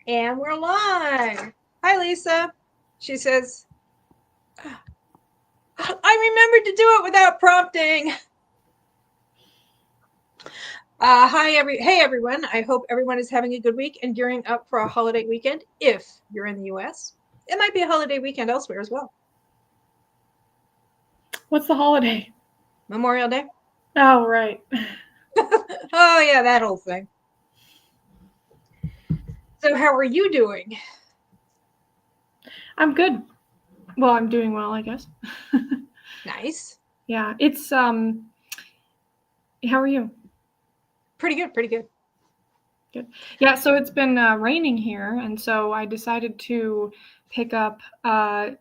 And we're live. Hi, Lisa. She says, I remembered to do it without prompting. Hey everyone. I hope everyone is having a good week and gearing up for a holiday weekend. If you're in the US, it might be a holiday weekend elsewhere as well. What's the holiday? Memorial Day. Oh, right. Oh yeah, that whole thing. So how are you doing? I'm good. Well, I'm doing well, I guess. Nice. Yeah, it's how are you? Pretty good, pretty good. Good. Yeah, so it's been raining here, and so I decided to pick up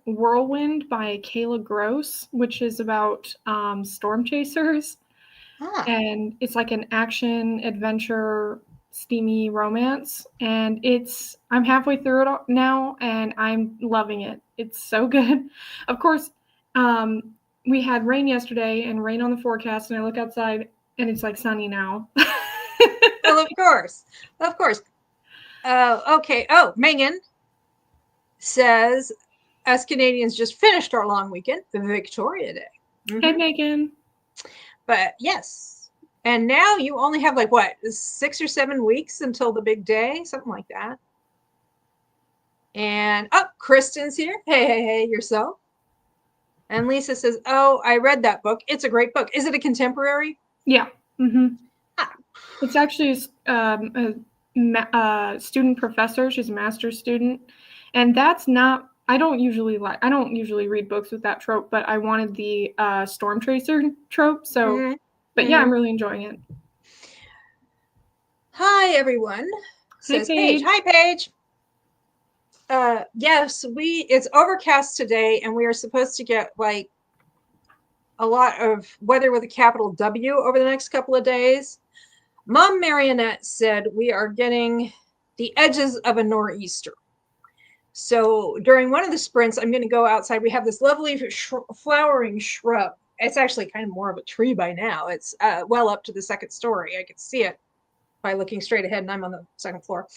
Whirlwind by Kayla Gross, which is about storm chasers. And it's like an action adventure steamy romance, and I'm halfway through it now and I'm loving it. It's so good. Of course, um we had rain yesterday and rain on the forecast, and I look outside and it's like sunny now. Well, of course. Of course. Okay. Oh, Megan says us Canadians just finished our long weekend, Victoria Day. Hey, Megan. But yes. And now you only have like what, 6 or 7 weeks until the big day, something like that. And Kristen's here. Hey, yourself. And Lisa says, "Oh, I read that book. It's a great book. Is it a contemporary?" Yeah. It's actually a student professor. She's a master's student, and that's not. I don't usually read books with that trope, but I wanted the storm tracer trope. So, but yeah, I'm really enjoying it. Hi everyone, says Paige. Hi Paige. Yes, it's overcast today, and we are supposed to get like a lot of weather with a capital W over the next couple of days. Mom Marionette said we are getting the edges of a nor'easter. So during one of the sprints, I'm going to go outside. We have this lovely flowering shrub. It's actually kind of more of a tree by now. It's well up to the second story. I can see it by looking straight ahead, and I'm on the second floor.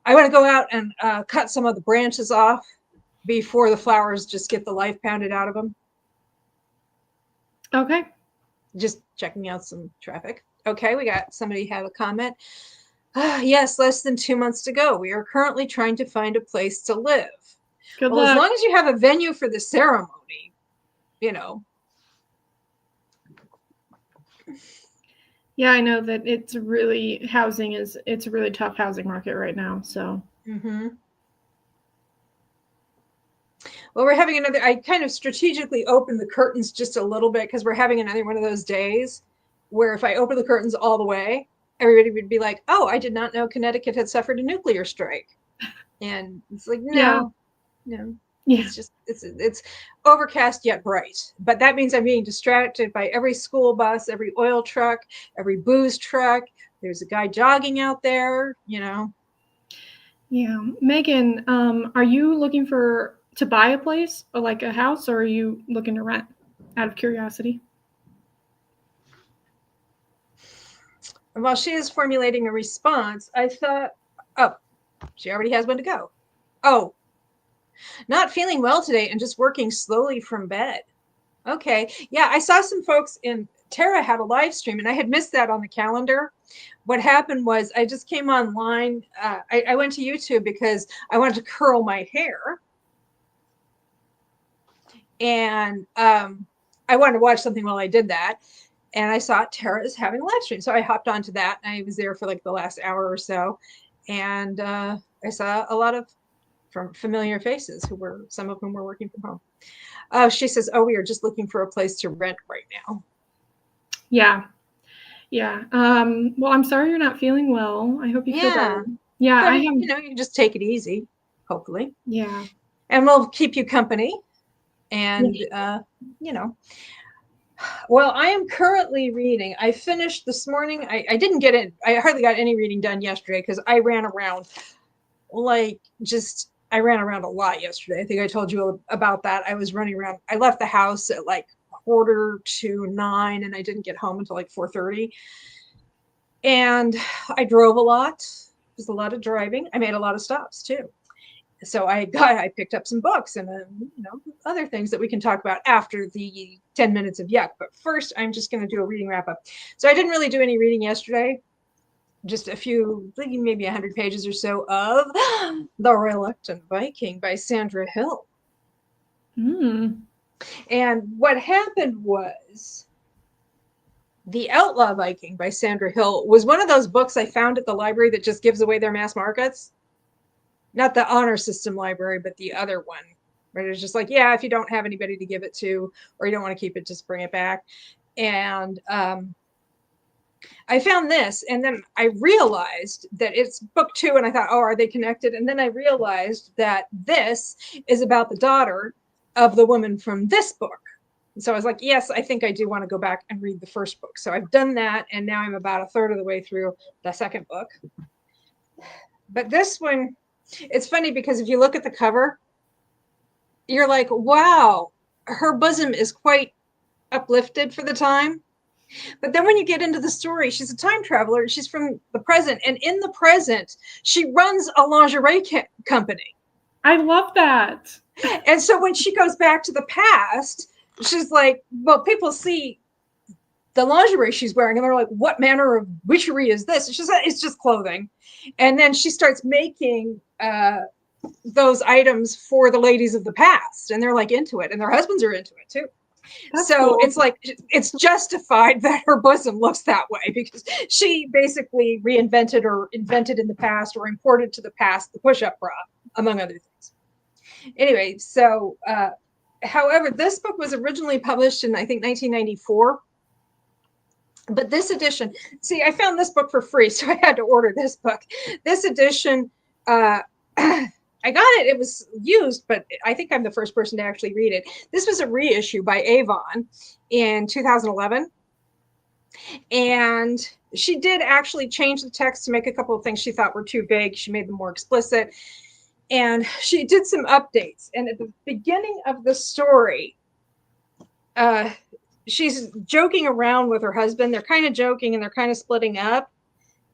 I want to go out and cut some of the branches off before the flowers just get the life pounded out of them. Okay. Just checking out some traffic. Okay, we got somebody have a comment. Yes, less than 2 months to go. We are currently trying to find a place to live. Good well, luck. As long as you have a venue for the ceremony, you know. Yeah, I know that it's a really tough housing market right now. So. Well, we're having I kind of strategically opened the curtains just a little bit because we're having another one of those days where if I open the curtains all the way, everybody would be like, "Oh, I did not know Connecticut had suffered a nuclear strike." And it's like, no. Yeah. It's just it's overcast yet bright. But that means I'm being distracted by every school bus, every oil truck, every booze truck. There's a guy jogging out there, Yeah. Megan, are you looking to buy a place or like a house, or are you looking to rent out of curiosity? And while she is formulating a response, I thought, oh, she already has one to go. Oh, not feeling well today and just working slowly from bed. Okay. Yeah, I saw some folks Tara had a live stream and I had missed that on the calendar. What happened was I just came online. I went to YouTube because I wanted to curl my hair. And I wanted to watch something while I did that. And I saw Tara is having a live stream. So I hopped onto that. And I was there for like the last hour or so. And I saw a lot of familiar faces some of whom were working from home. She says, "Oh, we are just looking for a place to rent right now." Yeah. Well, I'm sorry you're not feeling well. I hope you feel better. Yeah, but, you can just take it easy, hopefully. Yeah. And we'll keep you company. And well, I am currently reading. I finished this morning. I didn't get it. I hardly got any reading done yesterday because I ran around I ran around a lot yesterday. I think I told you about that. I was running around. I left the house at like 8:45 and I didn't get home until like 4:30. And I drove a lot. was a lot of driving. I made a lot of stops too. So I picked up some books and other things that we can talk about after the 10 minutes of yuck. But first, I'm just going to do a reading wrap up. So I didn't really do any reading yesterday. Just a few, maybe 100 pages or so of The Reluctant Viking by Sandra Hill. And what happened was The Outlaw Viking by Sandra Hill was one of those books I found at the library that just gives away their mass markets. Not the honor system library, but the other one, where it's just like, yeah, if you don't have anybody to give it to, or you don't want to keep it, just bring it back. And I found this, and then I realized that it's book 2, and I thought, oh, are they connected? And then I realized that this is about the daughter of the woman from this book. And so I was like, yes, I think I do want to go back and read the first book. So I've done that, and now I'm about a third of the way through the second book. But this one, it's funny because if you look at the cover, you're like, wow, her bosom is quite uplifted for the time. But then when you get into the story, she's a time traveler. She's from the present. And in the present, she runs a lingerie company. I love that. And so when she goes back to the past, she's like, well, people see the lingerie she's wearing and they're like, what manner of witchery is this? It's just clothing. And then she starts making those items for the ladies of the past, and they're like into it, and their husbands are into it too. That's so cool. It's like, it's justified that her bosom looks that way because she basically reinvented or invented in the past or imported to the past the push-up bra, among other things. Anyway, so however, this book was originally published in, I think, 1994. But this edition, see, I found this book for free, so I had to order this book. This edition, I got it. It was used, but I think I'm the first person to actually read it. This was a reissue by Avon in 2011. And she did actually change the text to make a couple of things she thought were too vague. She made them more explicit. And she did some updates. And at the beginning of the story, she's joking around with her husband. They're kind of joking and they're kind of splitting up.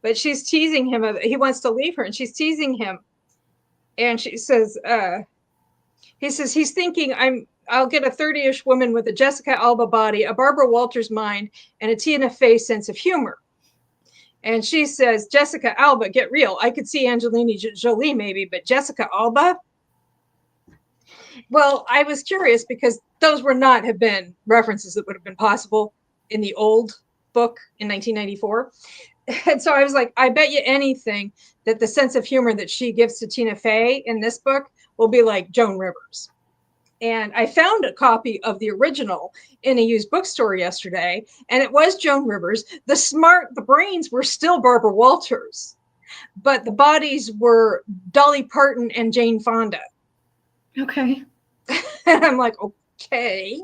But she's teasing him. He wants to leave her, and she's teasing him. And she says, he says, he's thinking I'll get a 30-ish woman with a Jessica Alba body, a Barbara Walters mind, and a Tina Fey sense of humor. And she says, Jessica Alba, get real. I could see Angelina Jolie maybe, but Jessica Alba? Well, I was curious because those would not have been references that would have been possible in the old book in 1994. And so I was like, I bet you anything that the sense of humor that she gives to Tina Fey in this book will be like Joan Rivers. And I found a copy of the original in a used bookstore yesterday, and it was Joan Rivers. The brains were still Barbara Walters, but the bodies were Dolly Parton and Jane Fonda. Okay. And I'm like, okay.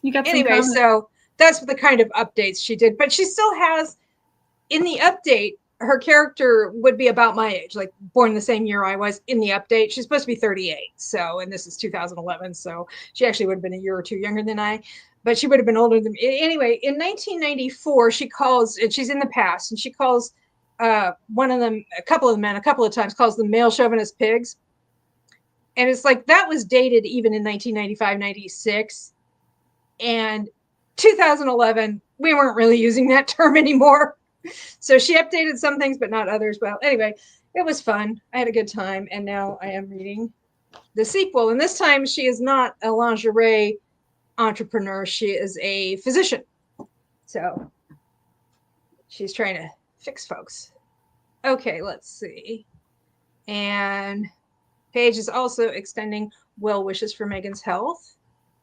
You got some anyway, so that's the kind of updates she did. But she still has, in the update, her character would be about my age, like born the same year I was in the update. She's supposed to be 38. So, and this is 2011. So she actually would have been a year or two younger than I, but she would have been older than me. Anyway, in 1994, she calls, and she's in the past, and she calls one of them, a couple of the men, a couple of times, calls them male chauvinist pigs. And it's like, that was dated even in 1995, 96. And 2011, we weren't really using that term anymore. So she updated some things, but not others. Well, anyway, it was fun. I had a good time. And now I am reading the sequel. And this time she is not a lingerie entrepreneur. She is a physician. So she's trying to fix folks. Okay, let's see. And Paige is also extending well wishes for Megan's health.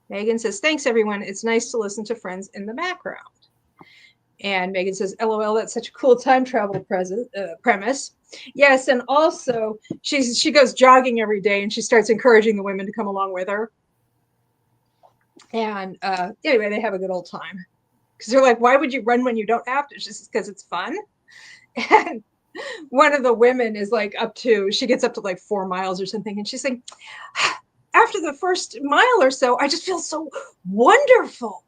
Megan says, thanks, everyone. It's nice to listen to friends in the background. And Megan says, LOL, that's such a cool time travel premise. Yes, and also she goes jogging every day, and she starts encouraging the women to come along with her. And anyway, they have a good old time. Because they're like, why would you run when you don't have to? It's just because it's fun. And one of the women is like she gets up to like 4 miles or something. And she's like, after the first mile or so, I just feel so wonderful.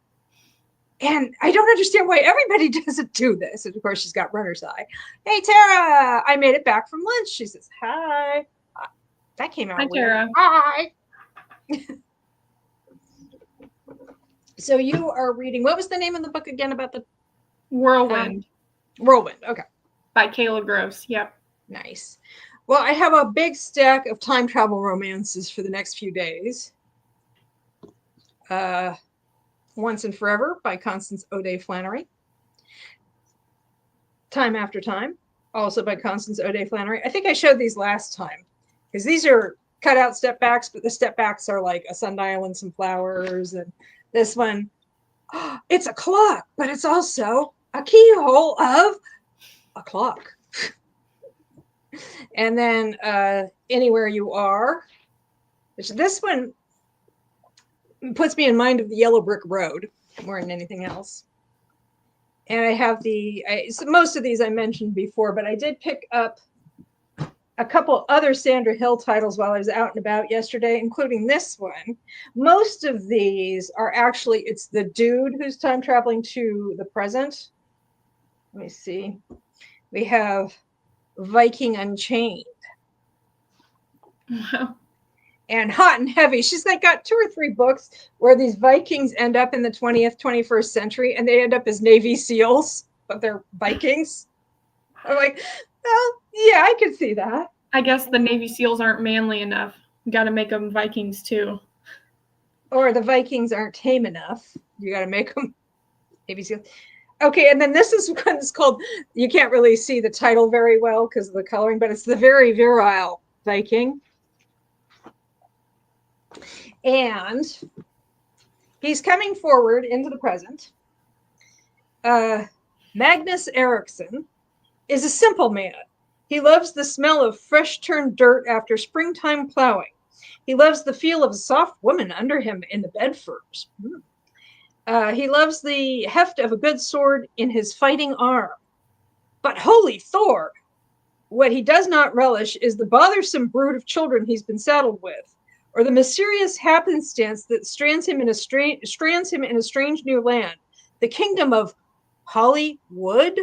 And I don't understand why everybody doesn't do this. And of course, she's got runner's eye. Hey, Tara, I made it back from lunch. She says, hi. That came out Hi, weird. Tara. Hi. So you are reading, what was the name of the book again about the Whirlwind. Whirlwind. Okay. By Kayla Gross. Yep. Nice. Well, I have a big stack of time travel romances for the next few days. Once and Forever by Constance O'Day Flannery. Time After Time, also by Constance O'Day Flannery. I think I showed these last time because these are cut out step backs, but the step backs are like a sundial and some flowers. And this one, it's a clock, but it's also a keyhole of a clock. And then Anywhere You Are, which this one puts me in mind of the Yellow Brick Road more than anything else. And I have most of these I mentioned before, but I did pick up a couple other Sandra Hill titles while I was out and about yesterday, including this one. Most of these are actually, it's the dude who's time traveling to the present. Let me see. We have Viking Unchained. Wow. And Hot and Heavy. She's like got 2 or 3 books where these Vikings end up in the 20th, 21st century, and they end up as Navy SEALs, but they're Vikings. I'm like, well, yeah, I could see that. I guess the Navy SEALs aren't manly enough. You got to make them Vikings too. Or the Vikings aren't tame enough. You got to make them Navy SEALs. Okay, and then this is one that's called, you can't really see the title very well because of the coloring, but it's The Very Virile Viking. And he's coming forward into the present. Magnus Eriksson is a simple man. He loves the smell of fresh-turned dirt after springtime plowing. He loves the feel of a soft woman under him in the bed furs. He loves the heft of a good sword in his fighting arm. But holy Thor! What he does not relish is the bothersome brood of children he's been saddled with, or the mysterious happenstance that strands him in a strange new land, the kingdom of Hollywood.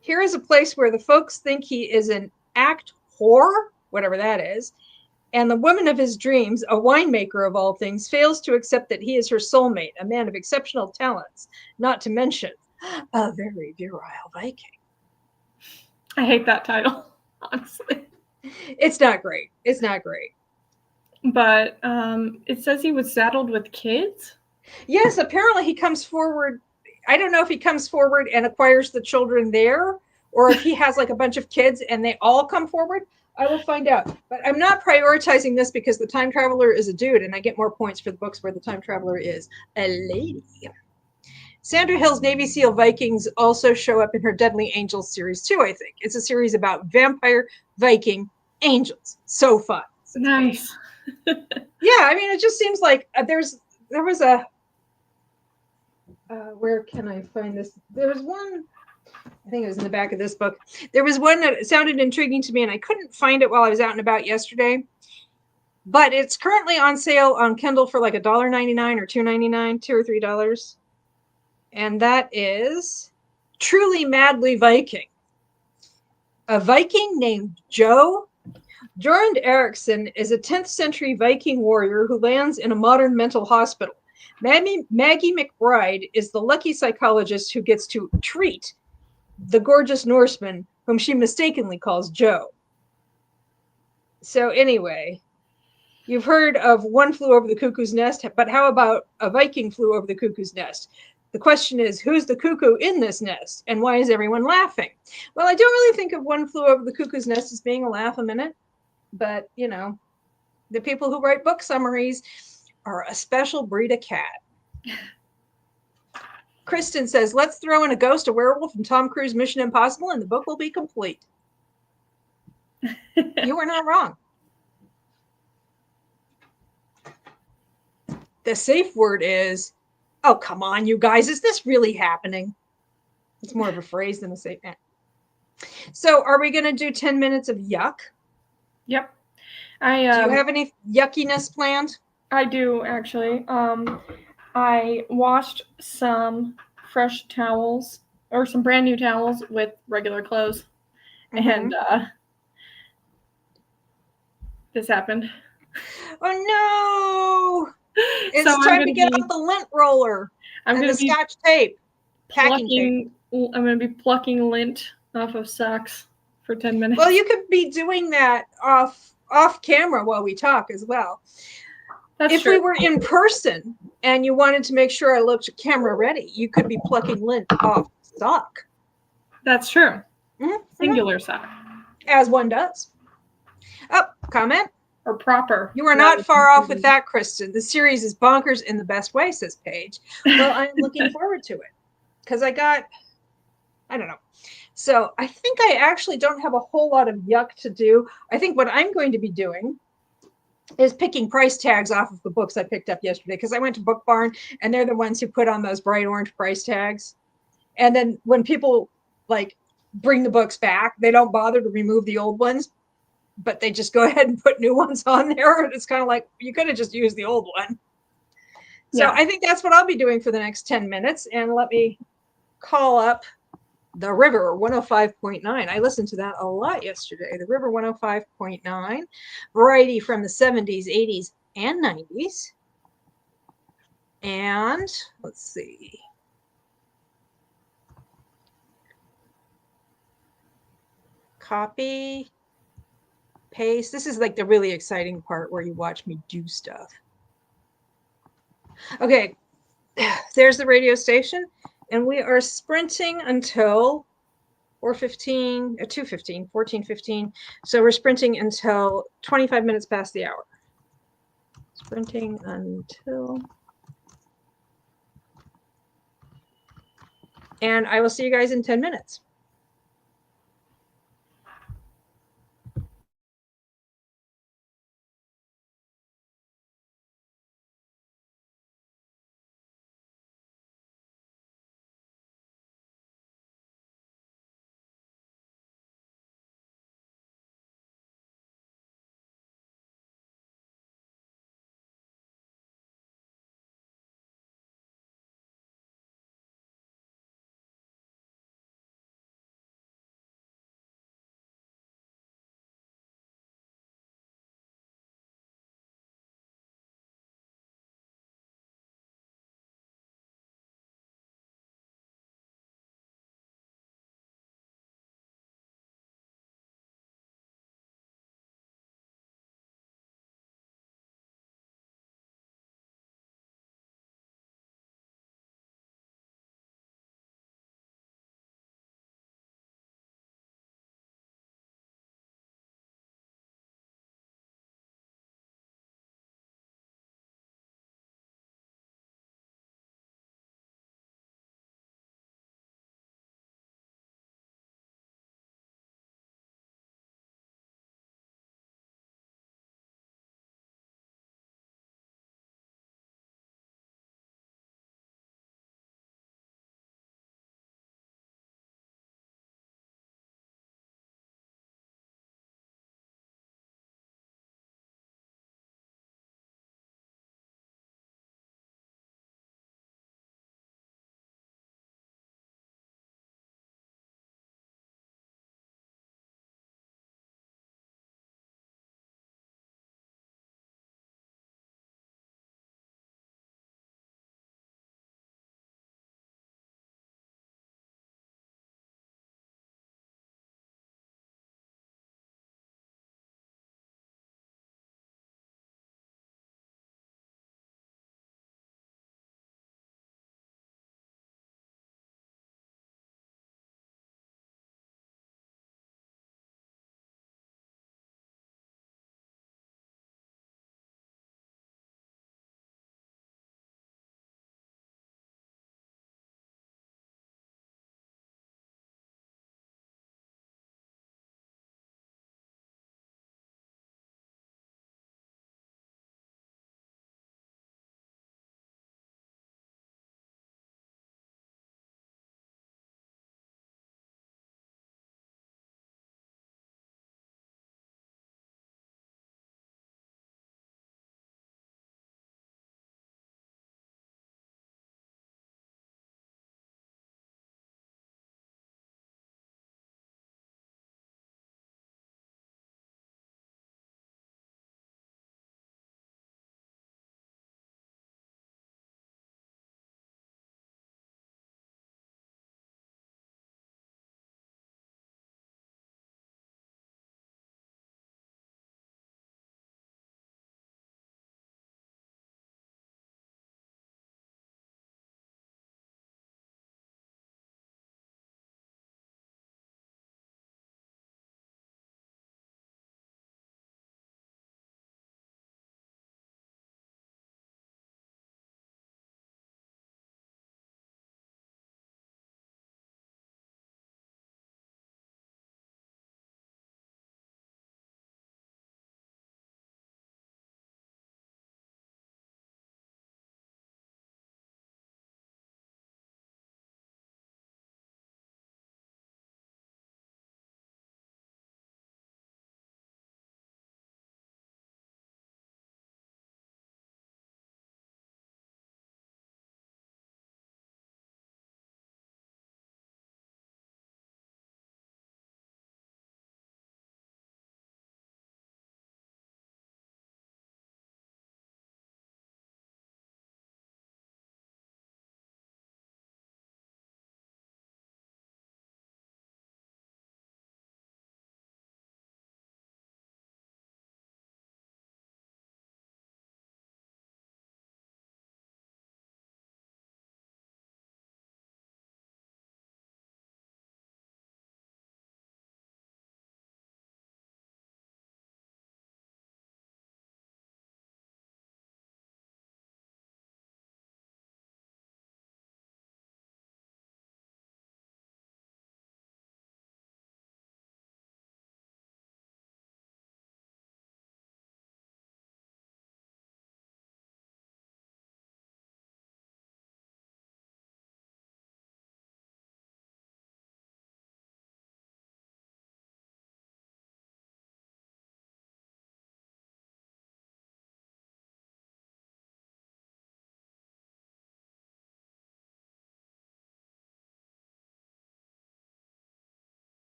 Here is a place where the folks think he is an act whore, whatever that is, and the woman of his dreams, a winemaker of all things, fails to accept that he is her soulmate, a man of exceptional talents, not to mention a very virile Viking. I hate that title, honestly. It's not great. It's not great. But it says he was saddled with kids? Yes, apparently he comes forward. I don't know if he comes forward and acquires the children there, or if he has like a bunch of kids and they all come forward. I will find out. But I'm not prioritizing this because the time traveler is a dude, and I get more points for the books where the time traveler is a lady. Sandra Hill's Navy SEAL Vikings also show up in her Deadly Angels series too, I think. It's a series about vampire Viking angels. So fun. Nice. Yeah, I mean, it just seems like there was a, where can I find this? There was one, I think it was in the back of this book. There was one that sounded intriguing to me, and I couldn't find it while I was out and about yesterday. But it's currently on sale on Kindle for like $1.99 or $2.99, $2 or $3. And that is Truly Madly Viking. A Viking named Joe Jorund Eriksson is a 10th century Viking warrior who lands in a modern mental hospital. Maggie McBride is the lucky psychologist who gets to treat the gorgeous Norseman whom she mistakenly calls Joe. So anyway, you've heard of One Flew Over the Cuckoo's Nest, but how about A Viking Flew Over the Cuckoo's Nest? The question is, who's the cuckoo in this nest, and why is everyone laughing? Well, I don't really think of One Flew Over the Cuckoo's Nest as being a laugh a minute, but, you know, the people who write book summaries are a special breed of cat. Kristen says, let's throw in a ghost, a werewolf, and Tom Cruise Mission Impossible, and the book will be complete. You were not wrong. The safe word is, oh, come on, you guys. Is this really happening? It's more of a phrase than a safe word. So are we going to do 10 minutes of yuck? Yep. Do you have any yuckiness planned? I do, actually. I washed some fresh towels or some brand new towels with regular clothes, and this happened. Oh no! So It's I'm time going to to get be out the lint roller I'm and going the to be Scotch tape, packing tape. I'm going to be plucking lint off of socks for 10 minutes. Well, you could be doing that off camera while we talk as well. That's if true. we were in person and you wanted to make sure I looked camera ready, you could be plucking lint off sock. That's true. Singular sock. As one does. Oh, comment? Or proper. You are not far off with that, Kristen. The series is bonkers in the best way, says Paige. Well, I'm looking forward to it because I don't know. So I think I actually don't have a whole lot of yuck to do. I think what I'm going to be doing is picking price tags off of the books I picked up yesterday because I went to Book Barn and they're the ones who put on those bright orange price tags. And then when people like bring the books back, they don't bother to remove the old ones, but they just go ahead and put new ones on there. And it's kind of like, you could have just used the old one. So yeah. I think that's what I'll be doing for the next 10 minutes. And let me call up the River 105.9. I listened to that a lot yesterday. The River 105.9, variety from the 70s, 80s, and 90s. And let's see. Copy, paste. This is like the really exciting part where you watch me do stuff. Okay, there's the radio station, and we are sprinting until 4:15, 2:15, 14:15. So we're sprinting until 25 minutes past the hour. Sprinting until. And I will see you guys in 10 minutes.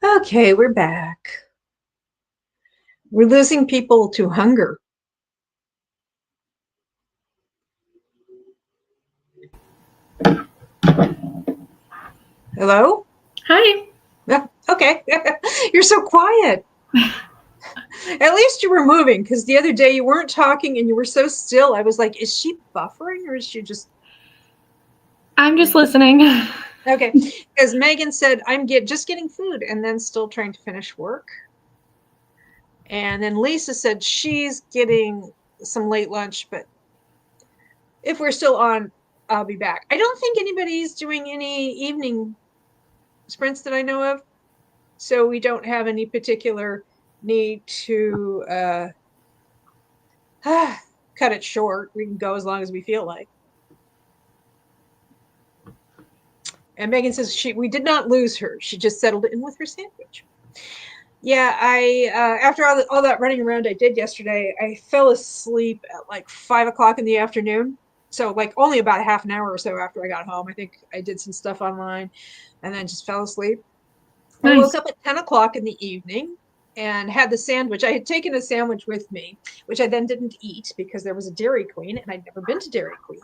Okay, we're back. We're losing people to hunger. Hello? Hi. Yeah, okay. You're so quiet. At least you were moving because the other day you weren't talking and you were so still. I was like, is she buffering or is she just. I'm just listening. Okay. Because Megan said, I'm just getting food and then still trying to finish work. And then Lisa said she's getting some late lunch, but if we're still on, I'll be back. I don't think anybody's doing any evening sprints that I know of. So we don't have any particular need to cut it short. We can go as long as we feel like. And Megan says we did not lose her. She just settled in with her sandwich. Yeah, I after all that running around I did yesterday, I fell asleep at like 5 o'clock in the afternoon. So like only about a half an hour or so after I got home. I think I did some stuff online and then just fell asleep. I woke Nice. up at 10 o'clock in the evening and had the sandwich. I had taken a sandwich with me, which I then didn't eat because there was a Dairy Queen and I'd never been to Dairy Queen,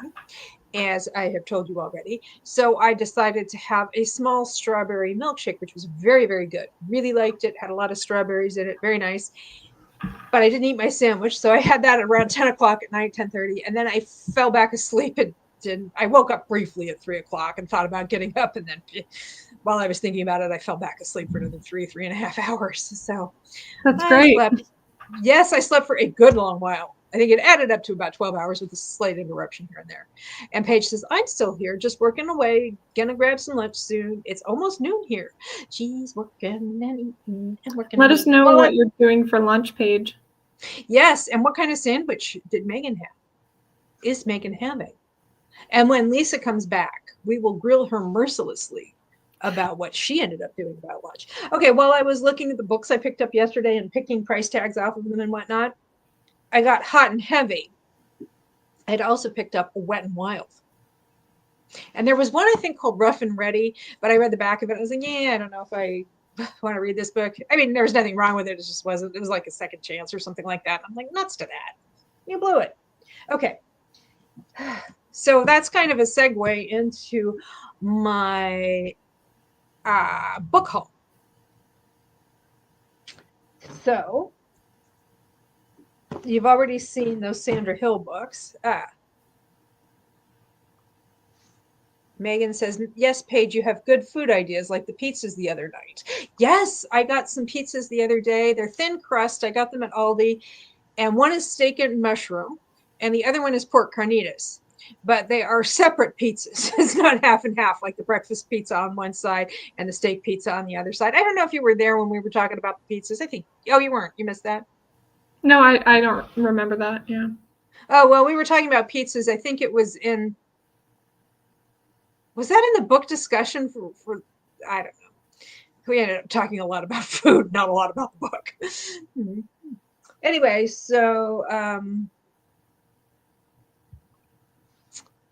as I have told you already. So I decided to have a small strawberry milkshake, which was very, very good. Really liked it, had a lot of strawberries in it, very nice. But I didn't eat my sandwich, so I had that around 10 o'clock at night, 10:30, and then I fell back asleep and didn't. I woke up briefly at 3 o'clock and thought about getting up, and then while I was thinking about it, I fell back asleep for another 3.5 hours. So That's I great. slept. Yes, I slept for a good long while. I think it added up to about 12 hours with a slight interruption here and there. And Paige says, I'm still here, just working away, gonna grab some lunch soon. It's almost noon here. She's working and eating and working Let and us eating. know Well, what you're doing for lunch, Paige. yes, and what kind of sandwich did Megan have? Is Megan having? And when Lisa comes back, we will grill her mercilessly about what she ended up doing about lunch. Okay, while I was looking at the books I picked up yesterday and picking price tags off of them and whatnot, I got hot and heavy. I'd also picked up a Wet and Wild. And there was one I think called Rough and Ready, but I read the back of it. I was like, yeah, I don't know if I want to read this book. I mean, there was nothing wrong with it. It just wasn't. It was like a second chance or something like that. I'm like, nuts to that. You blew it. Okay. So that's kind of a segue into my book haul. So you've already seen those Sandra Hill books. Megan says, yes, Paige, you have good food ideas like the pizzas the other night. Yes, I got some pizzas the other day. They're thin crust. I got them at Aldi. And one is steak and mushroom, and the other one is pork carnitas. But they are separate pizzas. It's not half and half like the breakfast pizza on one side and the steak pizza on the other side. I don't know if you were there when we were talking about the pizzas. I think, oh, you weren't. You missed that. No, I don't remember that. Yeah. Oh, well, we were talking about pizzas. I think it was that in the book discussion for I don't know. We ended up talking a lot about food, not a lot about the book. Anyway, so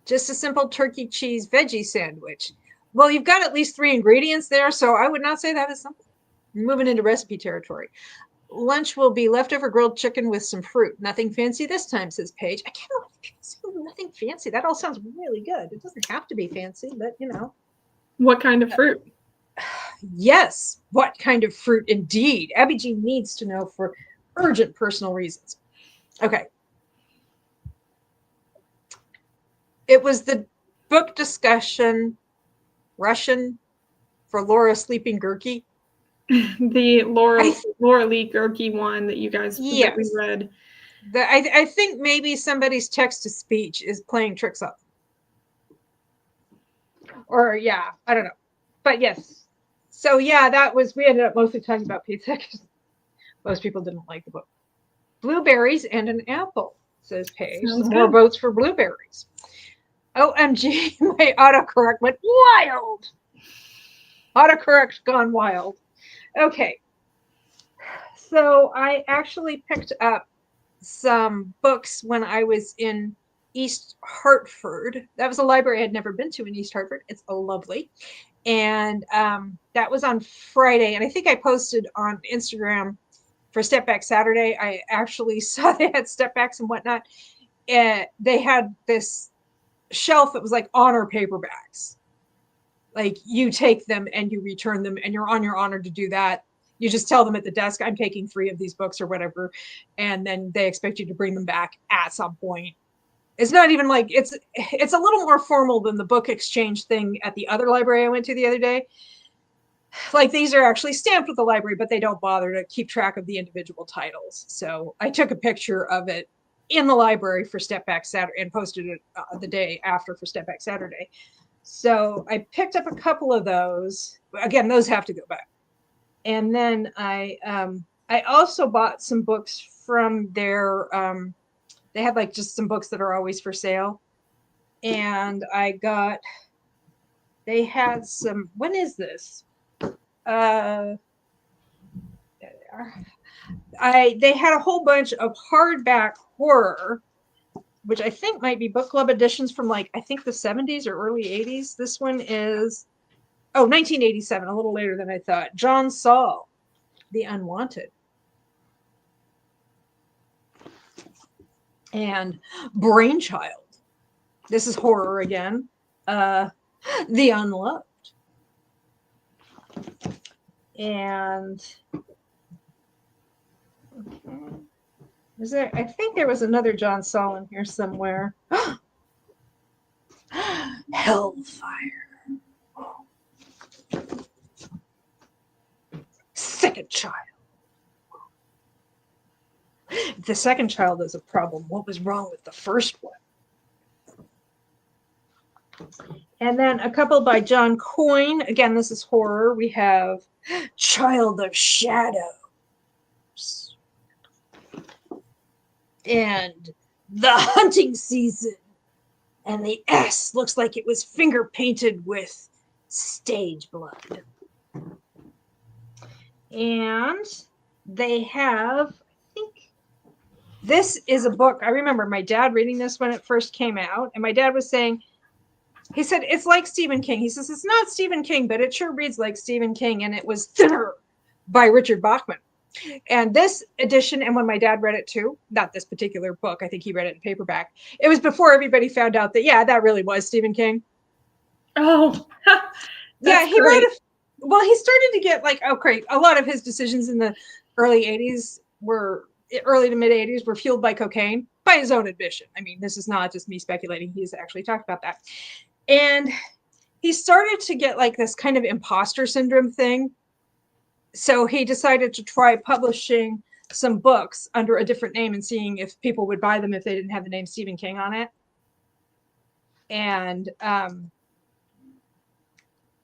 just a simple turkey cheese veggie sandwich. Well, you've got at least 3 ingredients there, so I would not say that is simple. Moving into recipe territory. Lunch will be leftover grilled chicken with some fruit. Nothing fancy this time, says Paige. I can't know. Nothing fancy. That all sounds really good. It doesn't have to be fancy, but you know. What kind of fruit? Yes, what kind of fruit indeed? Abi Jean needs to know for urgent personal reasons. Okay. It was the book discussion Russian for Laura Sleeping Gurkey. The Laura Lee Gerke one that you guys that we Yes. read. I think maybe somebody's text to speech is playing tricks on them. Or yeah, I don't know. But yes. So yeah, we ended up mostly talking about pizza because most people didn't like the book. Blueberries and an apple, says Paige. Sounds Some more good. votes for blueberries. OMG, my autocorrect went wild. Autocorrect gone wild. Okay. So I actually picked up some books when I was in East Hartford. That was a library I had never been to in East Hartford. It's lovely. And that was on Friday. And I think I posted on Instagram for Step Back Saturday. I actually saw they had step backs and whatnot. And they had this shelf that was like honor paperbacks. Like you take them and you return them, and you're on your honor to do that. You just tell them at the desk, I'm taking 3 of these books or whatever. And then they expect you to bring them back at some point. It's not even like it's a little more formal than the book exchange thing at the other library I went to the other day. Like these are actually stamped with the library, but they don't bother to keep track of the individual titles. So I took a picture of it in the library for Step Back Saturday and posted it the day after for Step Back Saturday. So I picked up a couple of those. Again, those have to go back. And then I also bought some books from their they had like just some books that are always for sale. And they had some, when is this? There they are. They had a whole bunch of hardback horror, which I think might be book club editions from like, I think the 70s or early 80s. This one is, 1987, a little later than I thought. John Saul, The Unwanted. And Brainchild. This is horror again. The Unloved. And is there? I think there was another John Saul in here somewhere. Hellfire. Second Child. If the second child is a problem, what was wrong with the first one? And then a couple by John Coyne. Again, this is horror. We have Child of Shadows and The Hunting Season. And the S looks like it was finger painted with stage blood. And they have, I think, this is a book. I remember my dad reading this when it first came out. And my dad was saying, he said, it's like Stephen King. He says, it's not Stephen King, but it sure reads like Stephen King. And it was Thinner by Richard Bachman. And this edition, and when my dad read it too, not this particular book, I think he read it in paperback. It was before everybody found out that, yeah, that really was Stephen King. Oh, yeah, he wrote well, he started to get like, oh, great. A lot of his decisions in the early to mid 80s were fueled by cocaine, by his own admission. I mean, this is not just me speculating. He's actually talked about that. And he started to get like this kind of imposter syndrome thing. So he decided to try publishing some books under a different name and seeing if people would buy them if they didn't have the name Stephen King on it. And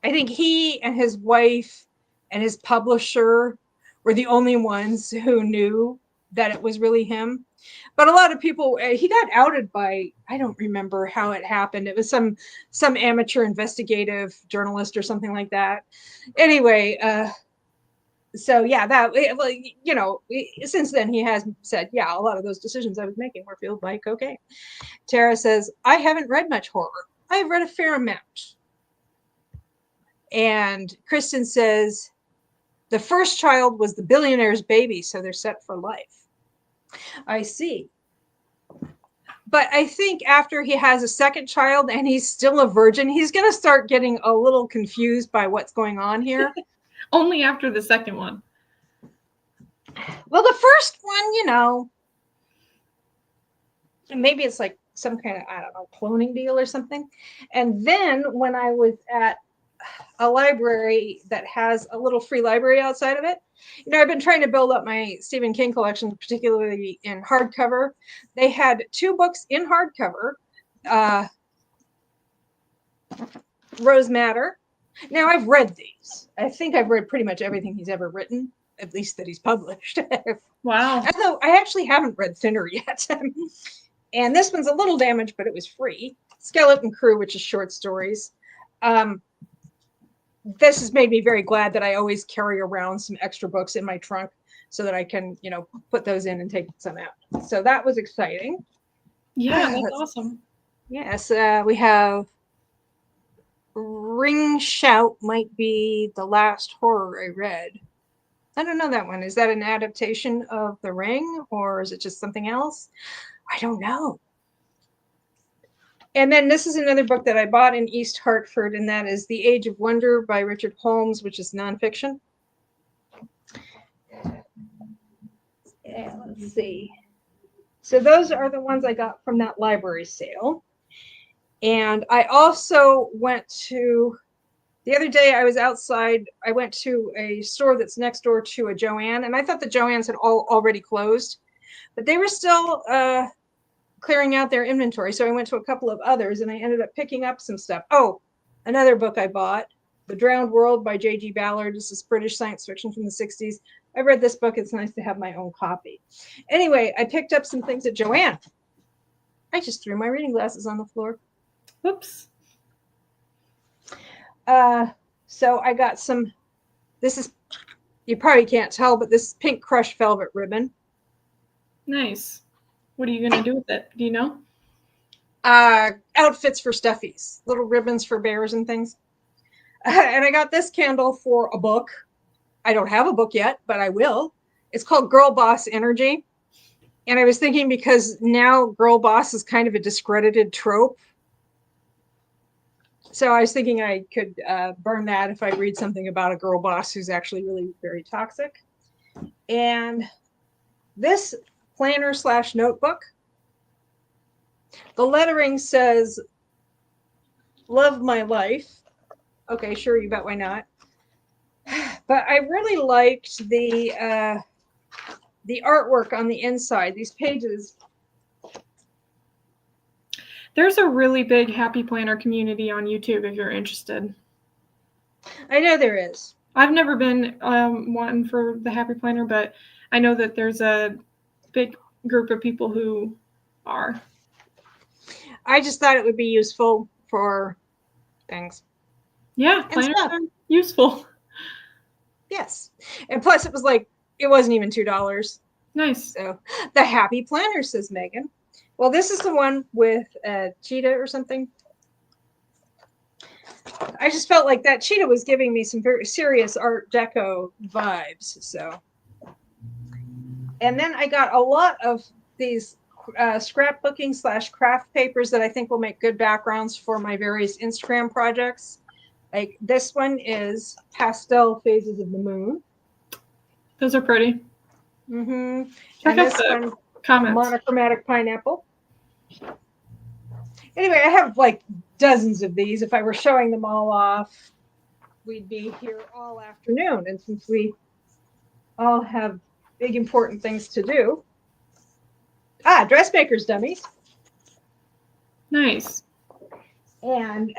I think he and his wife and his publisher were the only ones who knew that it was really him. But a lot of people, he got outed by, I don't remember how it happened. It was some amateur investigative journalist or something like that. Anyway, so yeah, that, you know, since then he has said, yeah, a lot of those decisions I was making were fueled by cocaine. Tara says, I haven't read much horror. I've read a fair amount. And Kristen says, the first child was the billionaire's baby, so they're set for life. I see. But I think after he has a second child and he's still a virgin, he's going to start getting a little confused by what's going on here. Only after the second one. Well, the first one, you know, maybe it's like some kind of, I don't know, cloning deal or something. And then when I was at a library that has a little free library outside of it, you know, I've been trying to build up my Stephen King collection, particularly in hardcover. They had 2 books in hardcover, Rose Madder. Now, I've read these. I think I've read pretty much everything he's ever written, at least that he's published. Wow. Although I actually haven't read Thinner yet. And this one's a little damaged, but it was free. Skeleton Crew, which is short stories. This has made me very glad that I always carry around some extra books in my trunk so that I can, you know, put those in and take some out. So that was exciting. Yeah, that's awesome. Yes, we have Ring Shout might be the last horror I read. I don't know that one. Is that an adaptation of The Ring, or is it just something else? I don't know. And then this is another book that I bought in East Hartford, and that is The Age of Wonder by Richard Holmes, which is nonfiction. Yeah, let's see. So those are the ones I got from that library sale. And I also went to, the other day I was outside, I went to a store that's next door to a Joann, and I thought the Joanns had already closed, but they were still clearing out their inventory. So I went to a couple of others and I ended up picking up some stuff. Oh, another book I bought, The Drowned World by J.G. Ballard. This is British science fiction from the 60s. I read this book. It's nice to have my own copy. Anyway, I picked up some things at Joann. I just threw my reading glasses on the floor. Whoops. So I got some, this is, you probably can't tell, but this pink crushed velvet ribbon. Nice. What are you going to do with it? Do you know? Outfits for stuffies, little ribbons for bears and things. And I got this candle for a book. I don't have a book yet, but I will. It's called Girl Boss Energy. And I was thinking, because now girl boss is kind of a discredited trope. So I was thinking I could burn that if I read something about a girl boss who's actually really very toxic. And this planner / notebook, the lettering says, "Love my life." Okay, sure, you bet, why not? But I really liked the artwork on the inside, these pages. There's a really big Happy Planner community on YouTube if you're interested. I know there is. I've never been one for the Happy Planner, but I know that there's a big group of people who are. I just thought it would be useful for things. Yeah, planners are useful. Yes. And plus it was like, it wasn't even $2. Nice. So the Happy Planner, says Megan. Well, this is the one with cheetah or something. I just felt like that cheetah was giving me some very serious Art Deco vibes. So, and then I got a lot of these scrapbooking / craft papers that I think will make good backgrounds for my various Instagram projects. Like this one is Pastel Phases of the Moon. Those are pretty. Mm-hmm. Check out the comments. Monochromatic Pineapple. Anyway, I have like dozens of these. If I were showing them all off, we'd be here all afternoon. And since we all have big important things to do. Dressmaker's dummies. Nice. And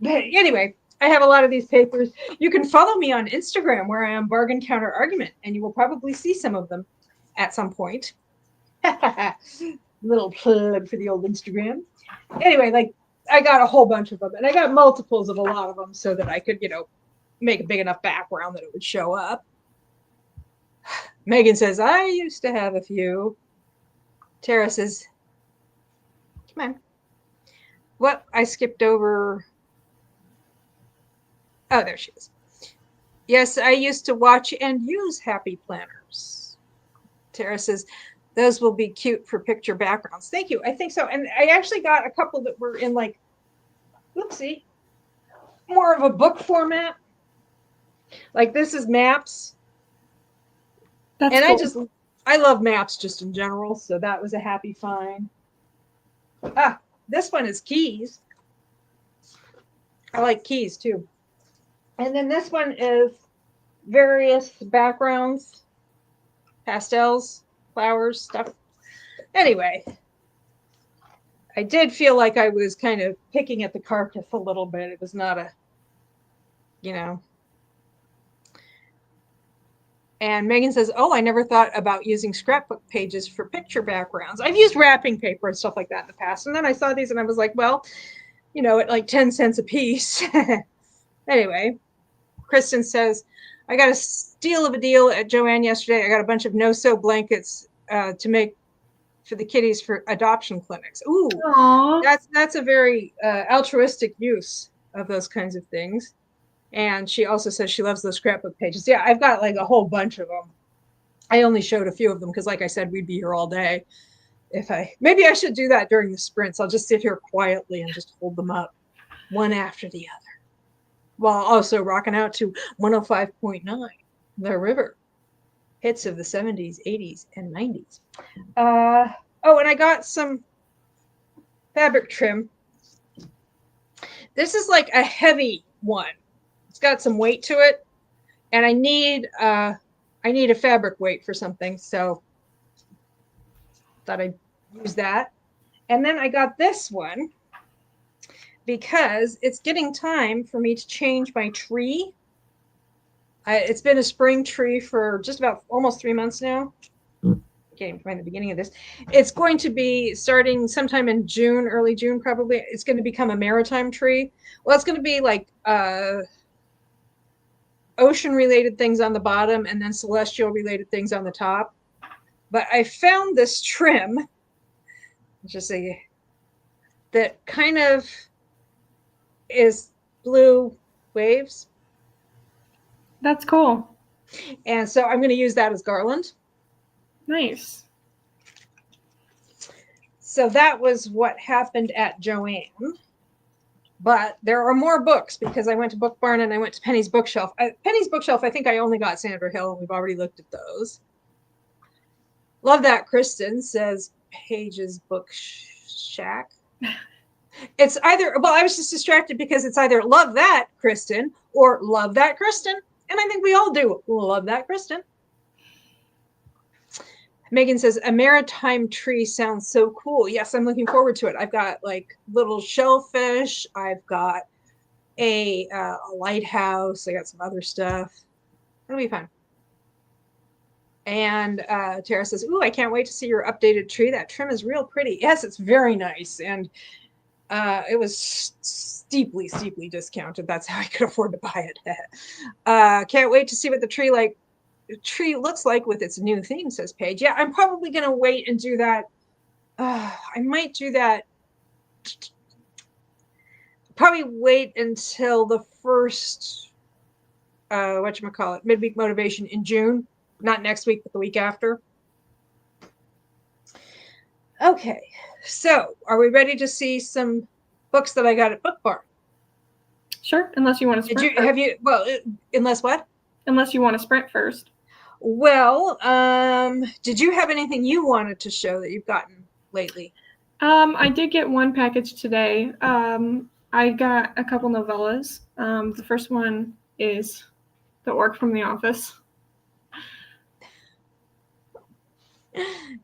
anyway, I have a lot of these papers. You can follow me on Instagram, where I am Bargain Counter Argument, and you will probably see some of them at some point. Little plug for the old Instagram. Anyway, like I got a whole bunch of them, and I got multiples of a lot of them so that I could, make a big enough background that it would show up. Megan says, I used to have a few. Tara says, come on. What? I skipped over. Oh, there she is. Yes, I used to watch and use Happy Planners. Tara says, those will be cute for picture backgrounds. Thank you. I think so. And I actually got a couple that were in like, whoopsie, more of a book format. Like this is maps. That's cool. I love maps just in general. So that was a happy find. This one is keys. I like keys too. And then this one is various backgrounds, pastels, flowers, stuff. Anyway, I did feel like I was kind of picking at the carcass a little bit. It was not a, And Megan says, oh, I never thought about using scrapbook pages for picture backgrounds. I've used wrapping paper and stuff like that in the past. And then I saw these and I was like, well, at like 10 cents a piece. Anyway, Kristen says, I got a steal of a deal at Joann yesterday. I got a bunch of no-sew blankets to make for the kitties for adoption clinics. Ooh, Aww. That's a very altruistic use of those kinds of things. And she also says she loves those scrapbook pages. Yeah, I've got like a whole bunch of them. I only showed a few of them because, like I said, we'd be here all day. Maybe I should do that during the sprints. I'll just sit here quietly and just hold them up one after the other, while also rocking out to 105.9, The River. Hits of the 70s, 80s, and 90s. Oh, and I got some fabric trim. This is like a heavy one. It's got some weight to it, and I need a fabric weight for something, so thought I'd use that. And then I got this one because it's getting time for me to change my tree. It's been a spring tree for just about almost 3 months now. Can't even find the beginning of this. It's going to be starting sometime in June, early June probably. It's going to become a maritime tree. Well, it's going to be like ocean related things on the bottom and then celestial related things on the top. But I found this trim, just say, that kind of is blue waves. That's cool. And so I'm going to use that as garland. Nice. So that was what happened at Joann. But there are more books because I went to Book Barn and I went to Penny's Bookshelf. Penny's Bookshelf, I think I only got Sandra Hill, and we've already looked at those. Love that, Kristen, says Paige's Book Shack. It's either, well, I was just distracted because it's either love that, Kristen, or love that, Kristen. And I think we all do love that, Kristen. Megan says, a maritime tree sounds so cool. Yes, I'm looking forward to it. I've got like little shellfish. I've got a lighthouse. I got some other stuff. It'll be fun. And Tara says, ooh, I can't wait to see your updated tree. That trim is real pretty. Yes, it's very nice. And it was steeply discounted. That's how I could afford to buy it. Can't wait to see what the tree looks like with its new theme, says Paige. Yeah, I'm probably going to wait and do that. I might do that. Probably wait until the first, whatchamacallit, Midweek Motivation in June. Not next week, but the week after. Okay, so are we ready to see some books that I got at Book Barn? Sure, unless you want to sprint. Unless what? Unless you want to sprint first. Well, did you have anything you wanted to show that you've gotten lately? I did get one package today. I got a couple novellas. The first one is The Orc from the Office.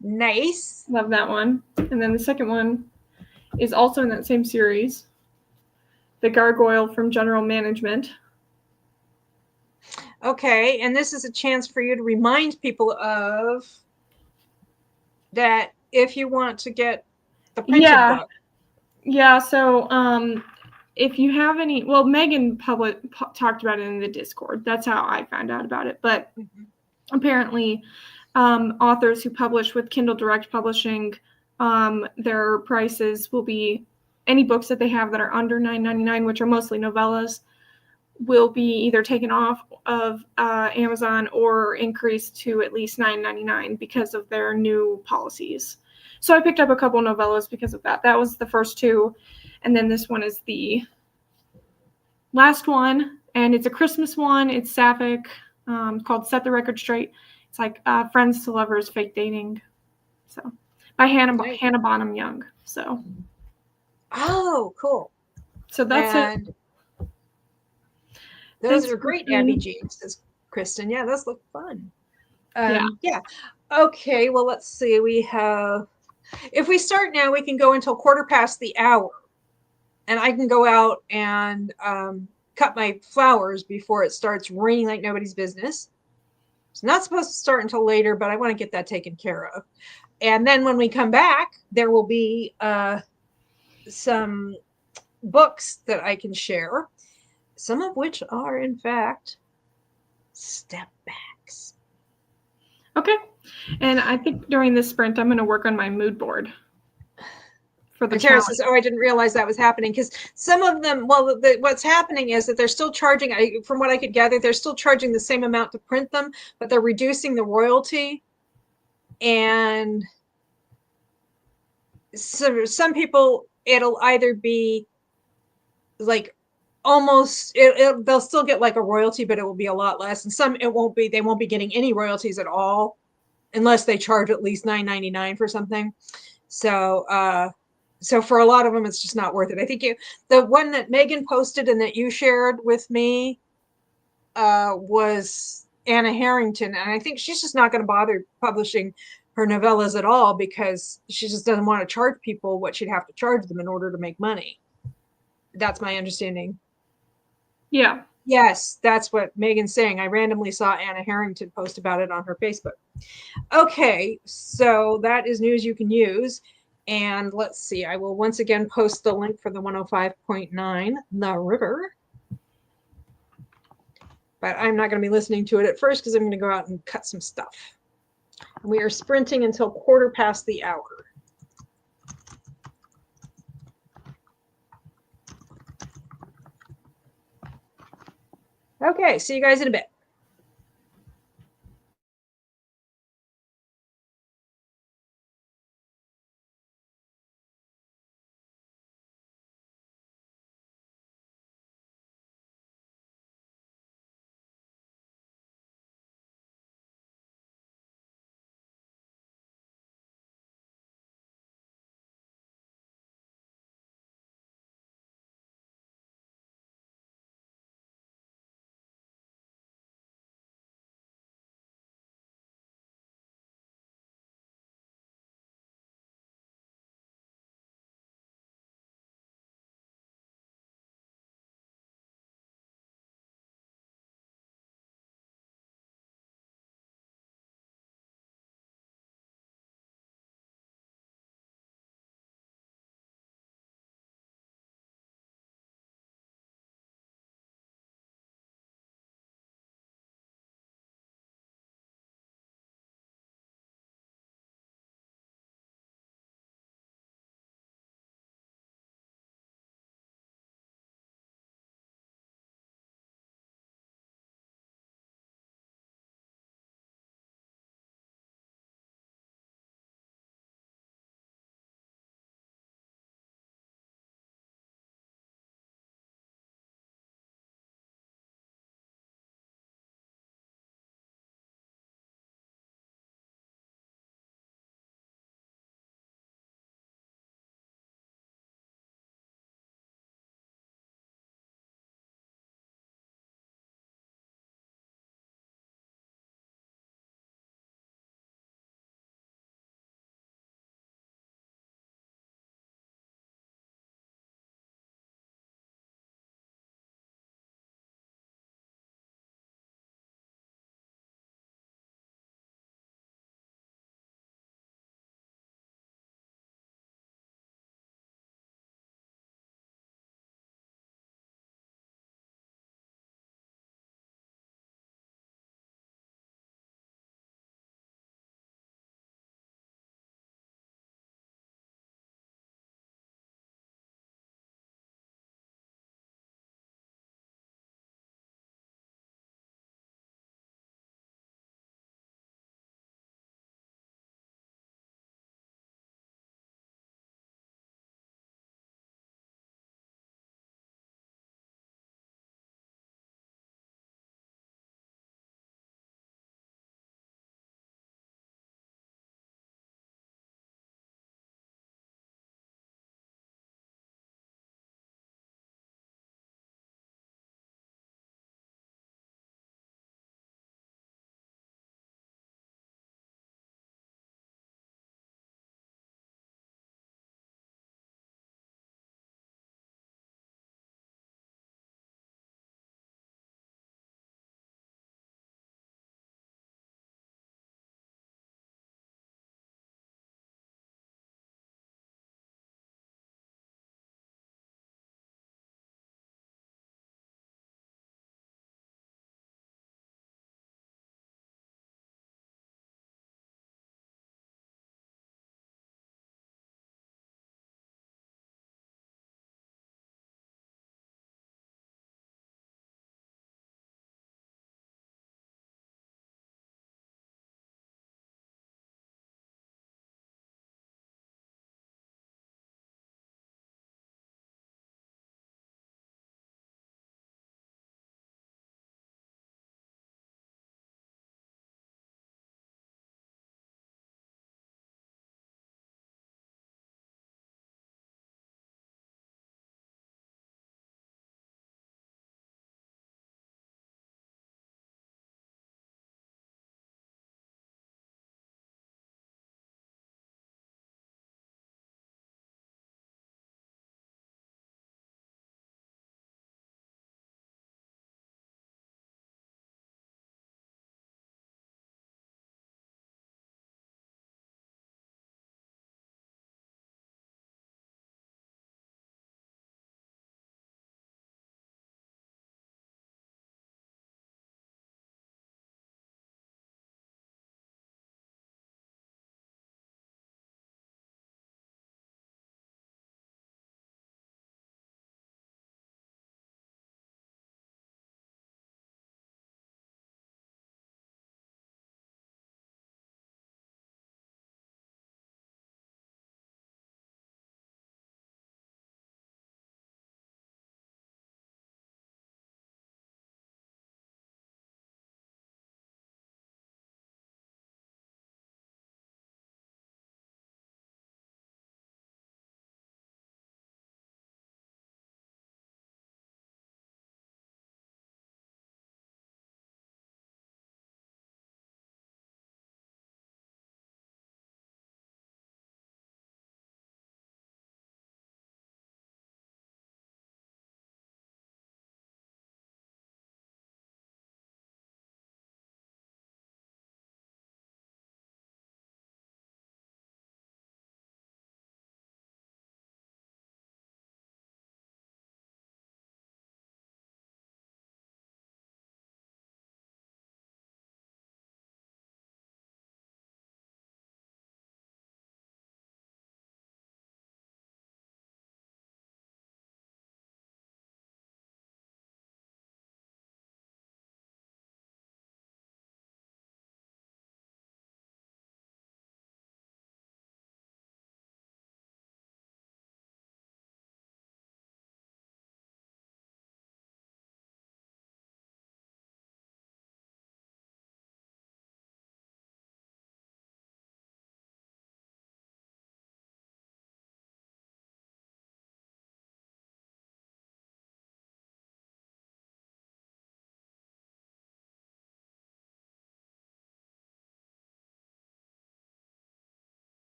Nice. Love that one. And then the second one is also in that same series, The Gargoyle from General Management. Okay, and this is a chance for you to remind people of that if you want to get the printed book. Yeah, so if you have any, well, Megan talked about it in the Discord. That's how I found out about it. But apparently authors who publish with Kindle Direct Publishing, their prices will be, any books that they have that are under $9.99, which are mostly novellas, will be either taken off of Amazon or increased to at least $9.99 because of their new policies. So I picked up a couple novellas because of that. That was the first two. And then this one is the last one. And it's a Christmas one. It's sapphic, called Set the Record Straight. It's like Friends to Lovers, Fake Dating. So by Hannah Bonham Young. So. Oh, cool. So that's it. Those are great, Abi Jean, says Kristen. Yeah, those look fun. Yeah. Okay, well, let's see. We have, if we start now, we can go until 1:15. And I can go out and cut my flowers before it starts raining like nobody's business. It's not supposed to start until later, but I want to get that taken care of. And then when we come back, there will be some books that I can share, some of which are, in fact, step backs. Okay. And I think during this sprint, I'm going to work on my mood board for the And Tara challenge. says, "Oh, I didn't realize that was happening." Because some of them, well, what's happening is that they're still charging. From what I could gather, they're still charging the same amount to print them, but they're reducing the royalty. And some people, it'll either be like almost they'll still get like a royalty, but it will be a lot less. And some it won't be. They won't be getting any royalties at all unless they charge at least $9.99 for something. So so for a lot of them, it's just not worth it. I think the one that Megan posted and that you shared with me was Anna Harrington, and I think she's just not going to bother publishing her novellas at all because she just doesn't want to charge people what she'd have to charge them in order to make money. That's my understanding. Yeah. Yes, that's what Megan's saying. I randomly saw Anna Harrington post about it on her Facebook. Okay, so that is news you can use. And let's see, I will once again post the link for the 105.9 The River. But I'm not going to be listening to it at first because I'm going to go out and cut some stuff. And we are sprinting until quarter past the hour. Okay, see you guys in a bit.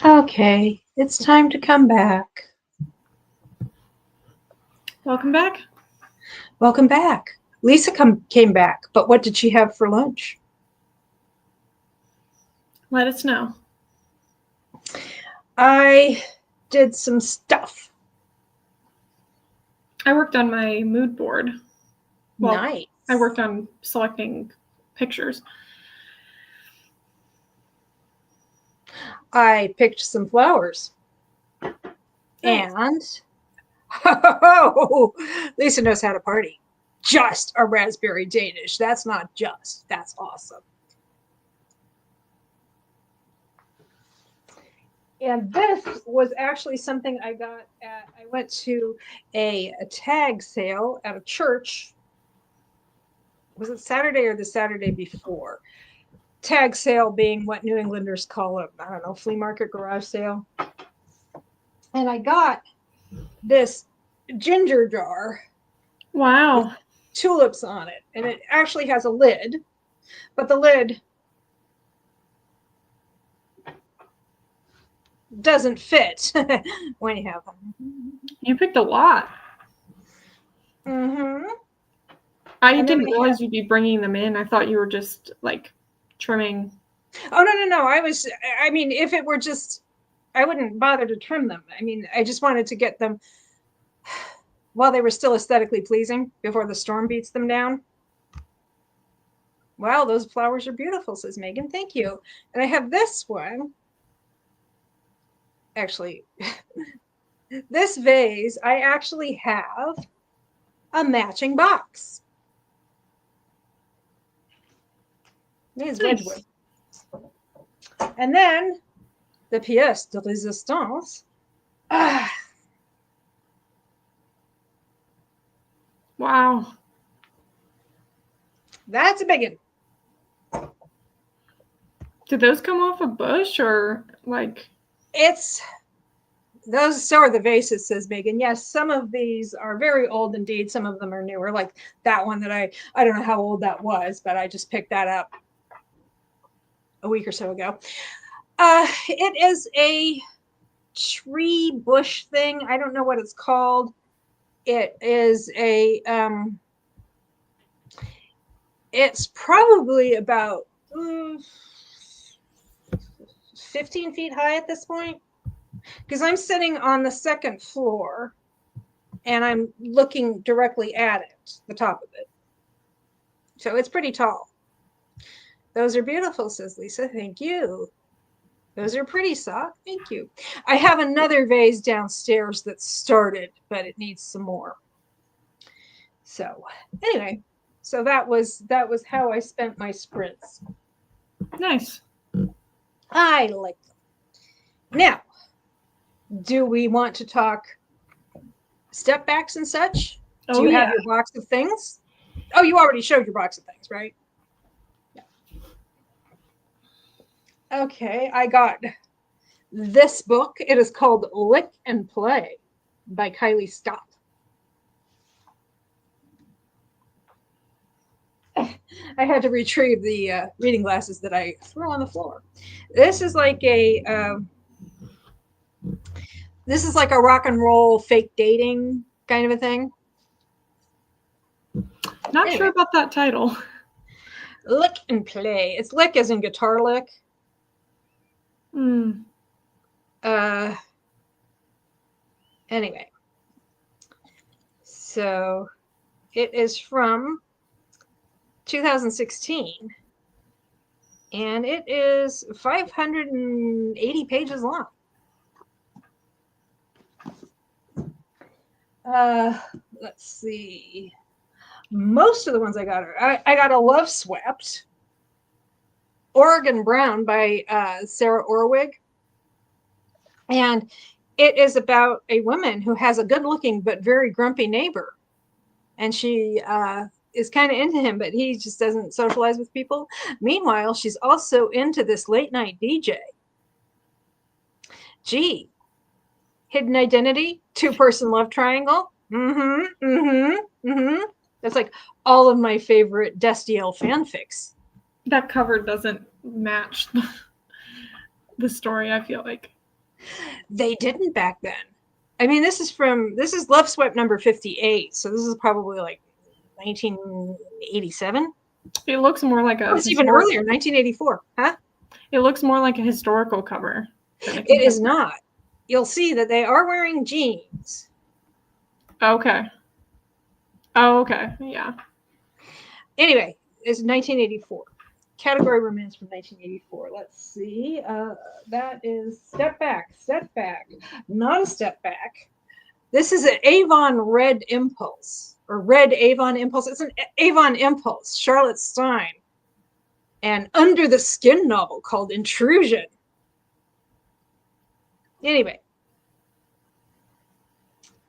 Okay, it's time to come back. Welcome back. Welcome back. Lisa came back, but what did she have for lunch? Let us know. I did some stuff. I worked on my mood board. Well, Nice. I worked on selecting pictures. I picked some flowers. Nice. And oh, Lisa knows how to party. Just a raspberry Danish. That's not just. That's awesome. And this was actually something I got at, I went to a tag sale at a church. Was it Saturday or the Saturday before? Tag sale being what New Englanders call a, I don't know, flea market garage sale. And I got this ginger jar. Wow. With tulips on it. And it actually has a lid, but the lid doesn't fit when you have them. You picked a lot. Mm-hmm. I didn't realize you'd be bringing them in. I thought you were just like trimming. Oh, no. I mean, if it were just, I wouldn't bother to trim them. I mean, I just wanted to get them while they were still aesthetically pleasing before the storm beats them down. Wow, those flowers are beautiful, says Megan. Thank you. And I have this one. Actually, this vase, I actually have a matching box. It's Wedgwood. And then the pièce de résistance. Wow. That's a big one. Did those come off a bush or like? It's those, so are the vases, says Megan. Yes, some of these are very old indeed. Some of them are newer, like that one that I don't know how old that was, but I just picked that up a week or so ago. It is a tree bush thing. I don't know what it's called. It is a it's probably about 15 feet high at this point, because I'm sitting on the second floor and I'm looking directly at it, the top of it. So it's pretty tall. Those are beautiful, says Lisa. Thank you. Those are pretty, Sock. Thank you. I have another vase downstairs that started, but it needs some more. So anyway, so that was how I spent my sprints. Nice. I like them. Now, do we want to talk step backs and such? Do you have your box of things? Oh, you already showed your box of things, right? Yeah. Okay, I got this book. It is called Lick and Play by Kylie Scott. I had to retrieve the reading glasses that I threw on the floor. This is like a rock and roll fake dating kind of a thing. Not sure about that title. Lick and Play. It's lick as in guitar lick. Anyway, so it is from 2016, and it is 580 pages long. Let's see. Most of the ones I got are, I got a Love Swept, Oregon Brown by Sarah Orwig. And it is about a woman who has a good-looking but very grumpy neighbor. And she is kind of into him, but he just doesn't socialize with people. Meanwhile, she's also into this late-night DJ. Gee, hidden identity, two-person love triangle. That's like all of my favorite Destiel fanfics. That cover doesn't match the story, I feel like. They didn't back then. I mean, this is Love Sweat number 58, so this is probably like 1987. It looks more like a. Oh, it's even earlier, 1984. Huh? It looks more like a historical cover. It is not. You'll see that they are wearing jeans. Okay. Oh, okay. Yeah. Anyway, it's 1984. Category romance from 1984. Let's see. That is Step Back. Step Back. Not a Step Back. This is an Avon Red Impulse, or Red Avon Impulse. It's an Avon Impulse, Charlotte Stein, and Under the Skin novel called Intrusion. Anyway,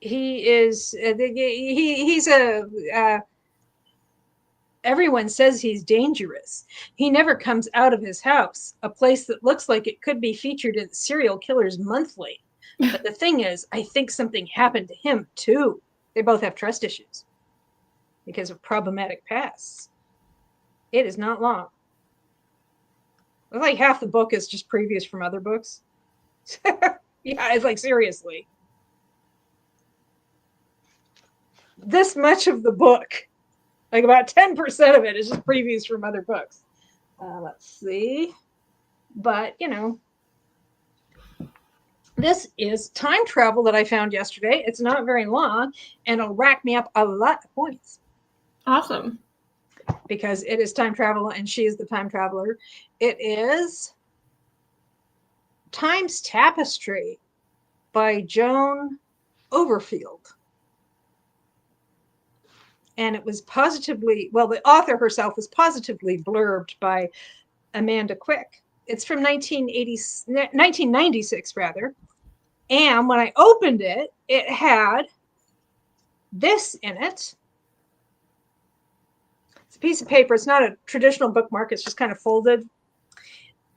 he is, he's a, everyone says he's dangerous. He never comes out of his house, a place that looks like it could be featured in Serial Killers Monthly. But the thing is, I think something happened to him too. They both have trust issues because of problematic pasts. It is not long. Like half the book is just previews from other books. Yeah, it's like seriously. This much of the book, like about 10% of it is just previews from other books. Let's see. But, you know, this is time travel that I found yesterday. It's not very long, and it'll rack me up a lot of points. Awesome. Because it is time travel, and she is the time traveler. It is Time's Tapestry by Joan Overfield. And it was positively, well, the author herself was positively blurbed by Amanda Quick. It's from 1996, rather. And when I opened it, it had this in it. It's a piece of paper. It's not a traditional bookmark. It's just kind of folded.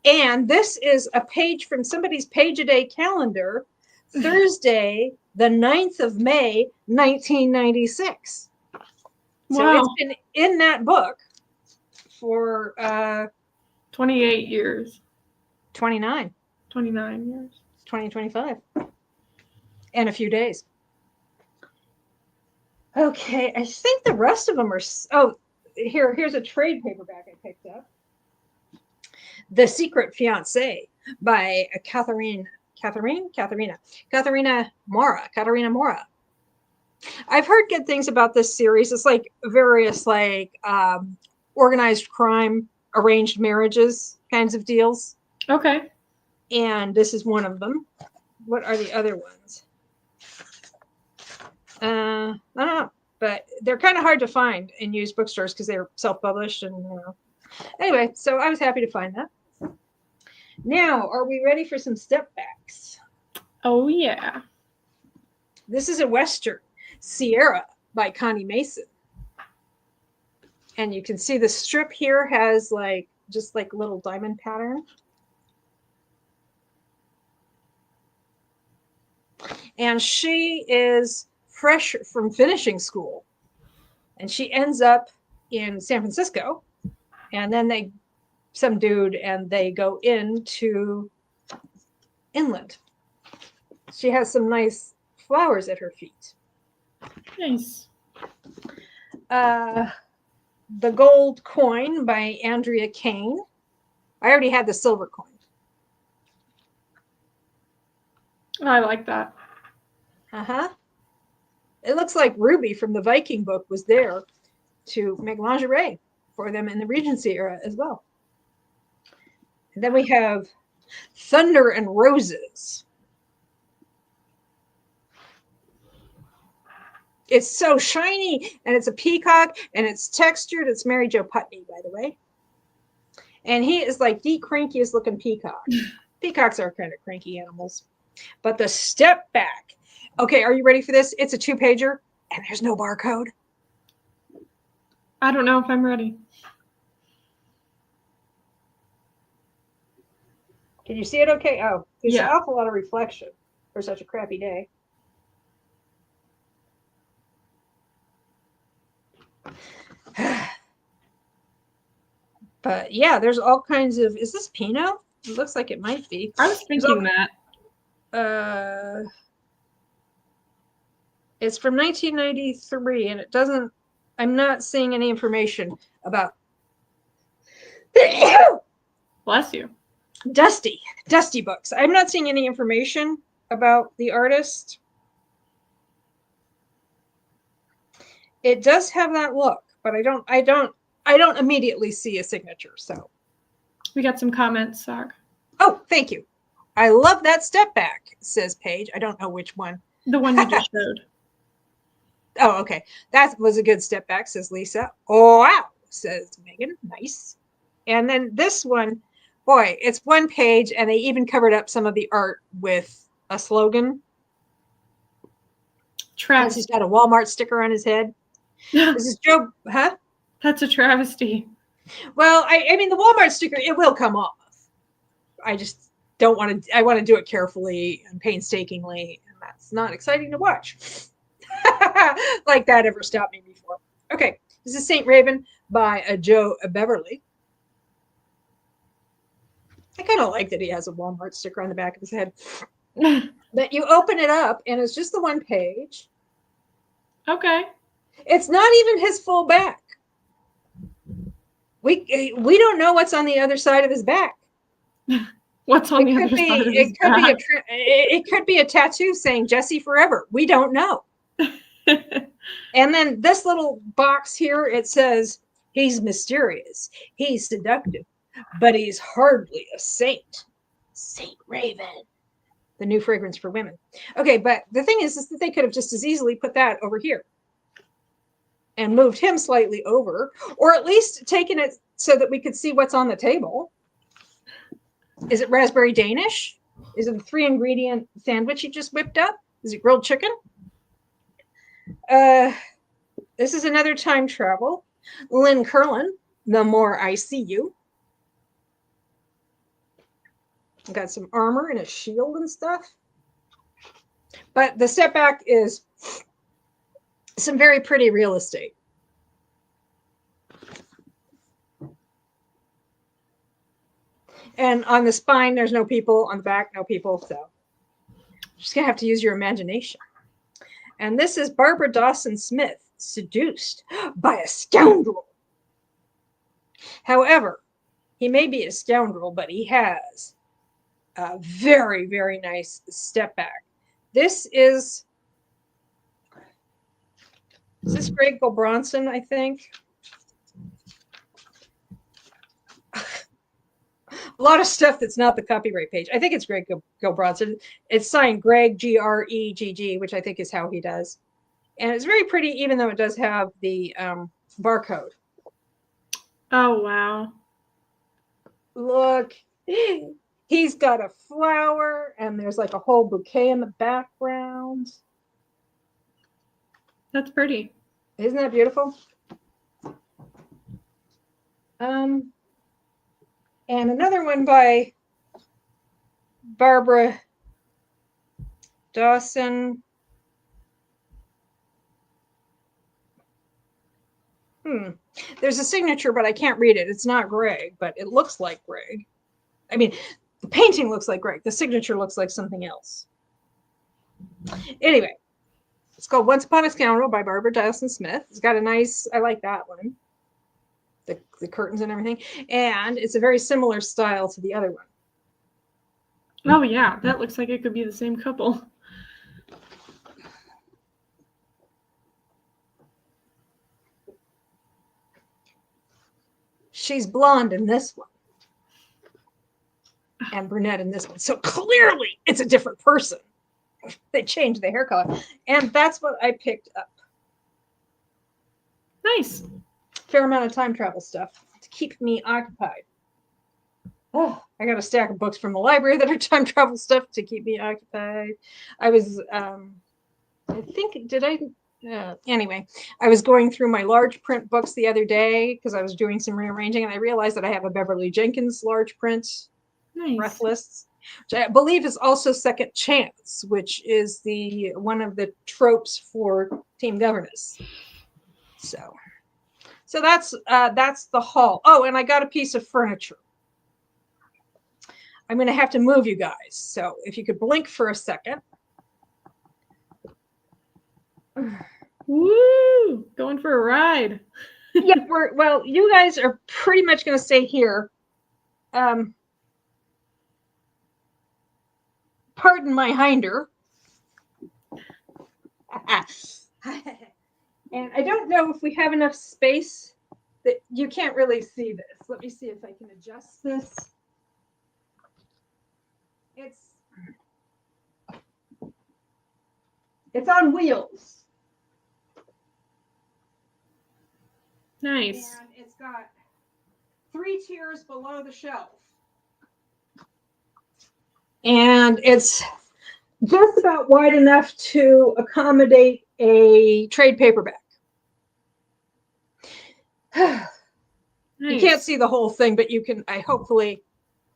And this is a page from somebody's page-a-day calendar, Thursday, the 9th of May, 1996. So wow. It's been in that book for 28 years. 29. 29 years. 2025. And a few days. Okay, I think the rest of them are... Oh, here's a trade paperback I picked up. The Secret Fiancé by Katharina Mora. I've heard good things about this series. It's like various like organized crime, arranged marriages kinds of deals. Okay. And this is one of them. What are the other ones? I don't know, but they're kind of hard to find in used bookstores because they're self-published and you know. Anyway, so I was happy to find that. Now, are we ready for some step backs? Oh yeah. This is a Western, Sierra by Connie Mason. And you can see the strip here has like just like little diamond pattern. And she is fresh from finishing school. And she ends up in San Francisco. And then some dude, and they go into inland. She has some nice flowers at her feet. Nice. The Gold Coin by Andrea Kane. I already had the silver coin. I like that. Uh-huh. It looks like Ruby from the Viking book was there to make lingerie for them in the Regency era as well. And then we have Thunder and Roses. It's so shiny, and it's a peacock, and it's textured. It's Mary Jo Putney, by the way. And he is like the crankiest looking peacock. Peacocks are kind of cranky animals. But the step back. Okay, are you ready for this? It's a 2-pager, and there's no barcode. I don't know if I'm ready. Can you see it okay? Oh, there's Yeah. an awful lot of reflection for such a crappy day. But yeah, there's all kinds of... Is this Pinot? It looks like it might be. I was thinking that. It's from 1993, and it doesn't. I'm not seeing any information about Bless you. Dusty books. I'm not seeing any information about the artist. It does have that look, but I don't immediately see a signature. So we got some comments, Sock. Oh, thank you. I love that step back, says Paige. I don't know which one. The one you just showed. Oh, okay. That was a good step back, says Lisa. Oh, wow, says Megan. Nice. And then this one, boy, it's one page, and they even covered up some of the art with a slogan. Travis. He's got a Walmart sticker on his head. This is Joe, huh? That's a travesty. Well, I mean, the Walmart sticker, it will come off. I just don't want to, I want to do it carefully and painstakingly, and that's not exciting to watch. Like that ever stopped me before. Okay, this is Saint Raven by Joe Beverly. I kind of like that he has a Walmart sticker on the back of his head. But you open it up, and it's just the one page. Okay. It's not even his full back. We don't know what's on the other side of his back. What's on the other side of his back? It could be a tattoo saying Jesse Forever. We don't know. And then this little box here, it says, he's mysterious, he's seductive, but he's hardly a saint. Saint Raven. The new fragrance for women. Okay, but the thing is that they could have just as easily put that over here and moved him slightly over, or at least taken it so that we could see what's on the table. Is it raspberry Danish? Is it a 3-ingredient sandwich you just whipped up? Is it grilled chicken? This is another time travel. Lynn Curlin, The More I See You. Got some armor and a shield and stuff. But the setback is some very pretty real estate. And on the spine, there's no people. On the back, no people. So you're just going to have to use your imagination. And this is Barbara Dawson Smith, seduced by a scoundrel. However, he may be a scoundrel, but he has a very, very nice step back. This is this Greg Gulbranson, I think? A lot of stuff that's not the copyright page. I think it's Greg Gulbranson. It's signed Greg, Gregg, which I think is how he does. And it's very pretty, even though it does have the barcode. Oh, wow. Look, he's got a flower, and there's like a whole bouquet in the background. That's pretty. Isn't that beautiful? And another one by Barbara Dawson. There's a signature, but I can't read it. It's not Greg, but it looks like Greg. I mean, the painting looks like Greg. The signature looks like something else. Anyway, it's called Once Upon a Scoundrel by Barbara Dawson Smith. It's got a nice, I like that one. The curtains and everything. And it's a very similar style to the other one. Oh, yeah. That looks like it could be the same couple. She's blonde in this one. And brunette in this one. So clearly it's a different person. They changed the hair color. And that's what I picked up. Nice. Fair amount of time travel stuff to keep me occupied. Oh, I got a stack of books from the library that are time travel stuff to keep me occupied. I was, I think, anyway, I was going through my large print books the other day because I was doing some rearranging, and I realized that I have a Beverly Jenkins large print Breathless, which I believe is also Second Chance, which is one of the tropes for team governess. So that's the haul. Oh, and I got a piece of furniture. I'm going to have to move you guys. So if you could blink for a second. Woo! Going for a ride. Yeah, well, you guys are pretty much going to stay here. Pardon my hinder. And I don't know if we have enough space that you can't really see this. Let me see if I can adjust this. It's on wheels. Nice. And it's got 3 tiers below the shelf. And it's just about wide enough to accommodate a trade paperback. Nice. You can't see the whole thing, but you can, I hopefully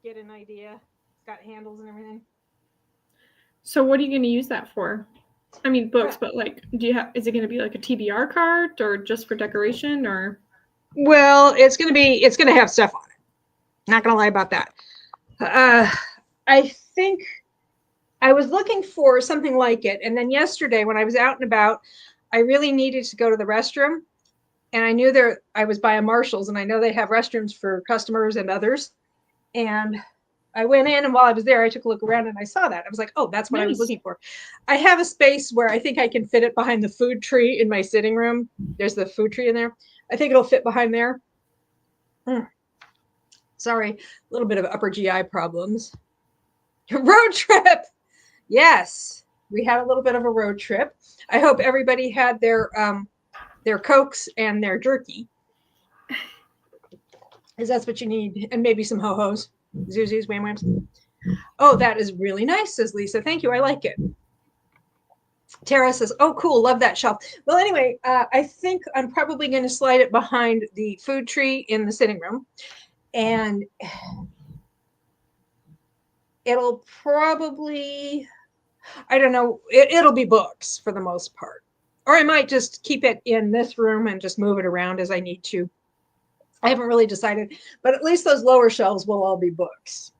get an idea. It's got handles and everything. So what are you going to use that for? I mean, books, but like, is it going to be like a TBR cart or just for decoration or? Well, it's going to have stuff on it. Not going to lie about that. I think I was looking for something like it. And then yesterday when I was out and about, I really needed to go to the restroom. And I knew I was by a Marshall's, and I know they have restrooms for customers and others. And I went in, and while I was there, I took a look around and I saw that. I was like, oh, that's what I was looking for. I have a space where I think I can fit it behind the food tree in my sitting room. There's the food tree in there. I think it'll fit behind there. Sorry, a little bit of upper GI problems. Road trip. Yes, we had a little bit of a road trip. I hope everybody had their Cokes and their jerky, because that's what you need, and maybe some ho-hos, zoozies, wham-whams. Oh, that is really nice, says Lisa. Thank you. I like it. Tara says, oh, cool. Love that shelf. Well, anyway, I think I'm probably going to slide it behind the food tree in the sitting room, and it'll probably, I don't know, it'll be books for the most part. Or I might just keep it in this room and just move it around as I need to. I haven't really decided, but at least those lower shelves will all be books.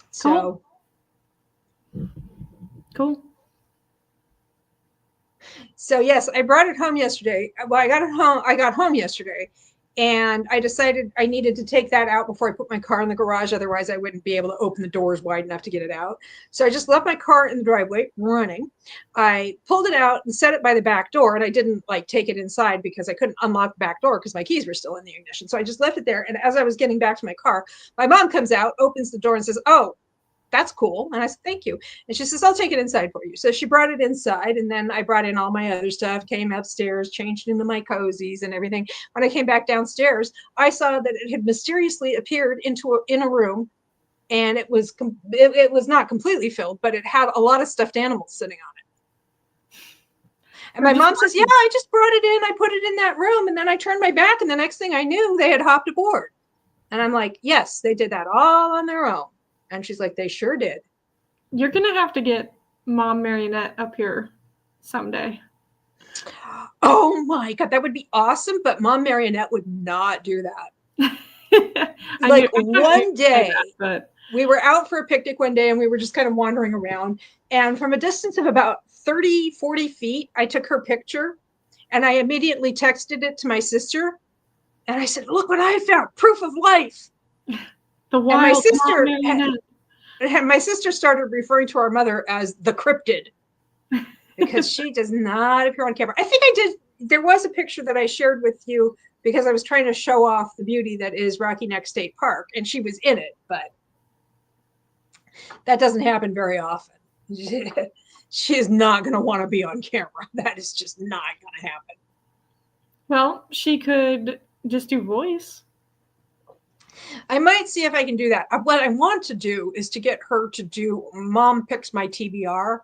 So. Cool. So yes, I brought it home yesterday. Well, I got home yesterday, and I decided I needed to take that out before I put my car in the garage. Otherwise, I wouldn't be able to open the doors wide enough to get it out. So I just left my car in the driveway running. I pulled it out and set it by the back door, and I didn't like take it inside because I couldn't unlock the back door because my keys were still in the ignition. So I just left it there. And as I was getting back to my car, my mom comes out, opens the door, and says, "Oh, that's cool." And I said, "Thank you." And she says, "I'll take it inside for you." So she brought it inside, and then I brought in all my other stuff, came upstairs, changed into my cozies and everything. When I came back downstairs, I saw that it had mysteriously appeared in a room, and it was not completely filled, but it had a lot of stuffed animals sitting on it. And my mom says, "Yeah, I just brought it in. I put it in that room, and then I turned my back, and the next thing I knew, they had hopped aboard." And I'm like, "Yes, they did that all on their own." And she's like, "They sure did." You're going to have to get Mom Marionette up here someday. Oh my God, that would be awesome. But Mom Marionette would not do that. Like one day, we were out for a picnic one day, and we were just kind of wandering around. And from a distance of about 30, 40 feet, I took her picture, and I immediately texted it to my sister. And I said, "Look what I found, proof of life." The wild my sister started referring to our mother as the cryptid, because she does not appear on camera. I think I did. There was a picture that I shared with you because I was trying to show off the beauty that is Rocky Neck State Park, and she was in it, but that doesn't happen very often. She is not going to want to be on camera. That is just not going to happen. Well, she could just do voice. I might see if I can do that. What I want to do is to get her to do Mom Picks My TBR.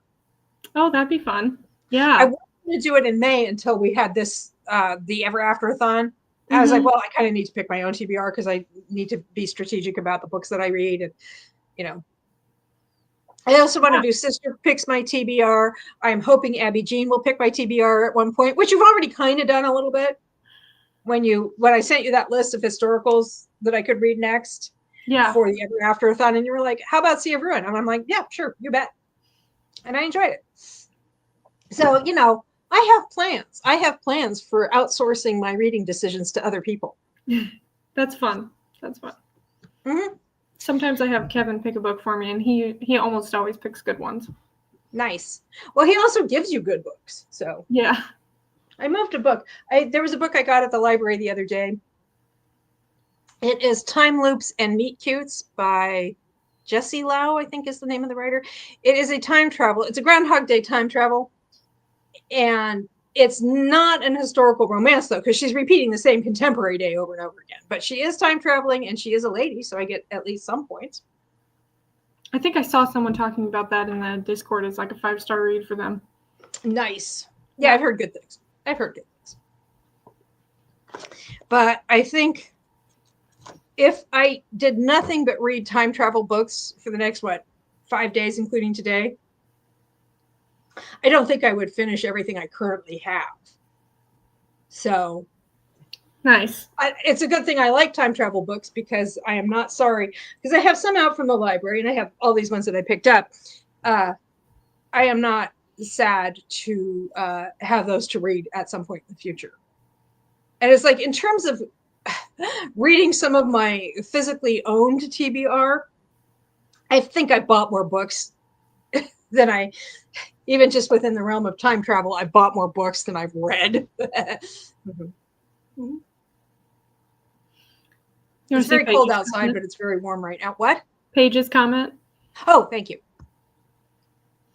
Oh, that'd be fun. Yeah. I wanted to do it in May until we had this, the Ever Afterathon. I was like, well, I kind of need to pick my own TBR because I need to be strategic about the books that I read. And, you know, I also want to do Sister Picks My TBR. I'm hoping Abi Jean will pick my TBR at one point, which you've already kind of done a little bit when I sent you that list of historicals that I could read next. Yeah. for the Ever Afterathon, and you were like, how about Sea of Ruin? And I'm like, yeah, sure, you bet. And I enjoyed it. So, I have plans. I have plans for outsourcing my reading decisions to other people. That's fun. That's fun. Mm-hmm. Sometimes I have Kevin pick a book for me, and he almost always picks good ones. Nice. Well, he also gives you good books. So yeah. I moved a book. There was a book I got at the library the other day. It is Time Loops and Meet Cutes by Jessie Lau, I think is the name of the writer. It is a time travel. It's a Groundhog Day time travel. And it's not an historical romance, though, because she's repeating the same contemporary day over and over again. But she is time traveling, and she is a lady, so I get at least some points. I think I saw someone talking about that in the Discord as like a 5-star read for them. Nice. Yeah, I've heard good things. But I think if I did nothing but read time travel books for the next, 5 days, including today, I don't think I would finish everything I currently have. So nice. It's a good thing I like time travel books, because I am not sorry, because I have some out from the library and I have all these ones that I picked up. I am not sad to have those to read at some point in the future. And it's like, in terms of reading some of my physically owned TBR, I think I bought more books than even just within the realm of time travel, I bought more books than I've read. Mm-hmm. It's very cold outside, but it's very warm right now. What? Paige's comment? Oh, thank you.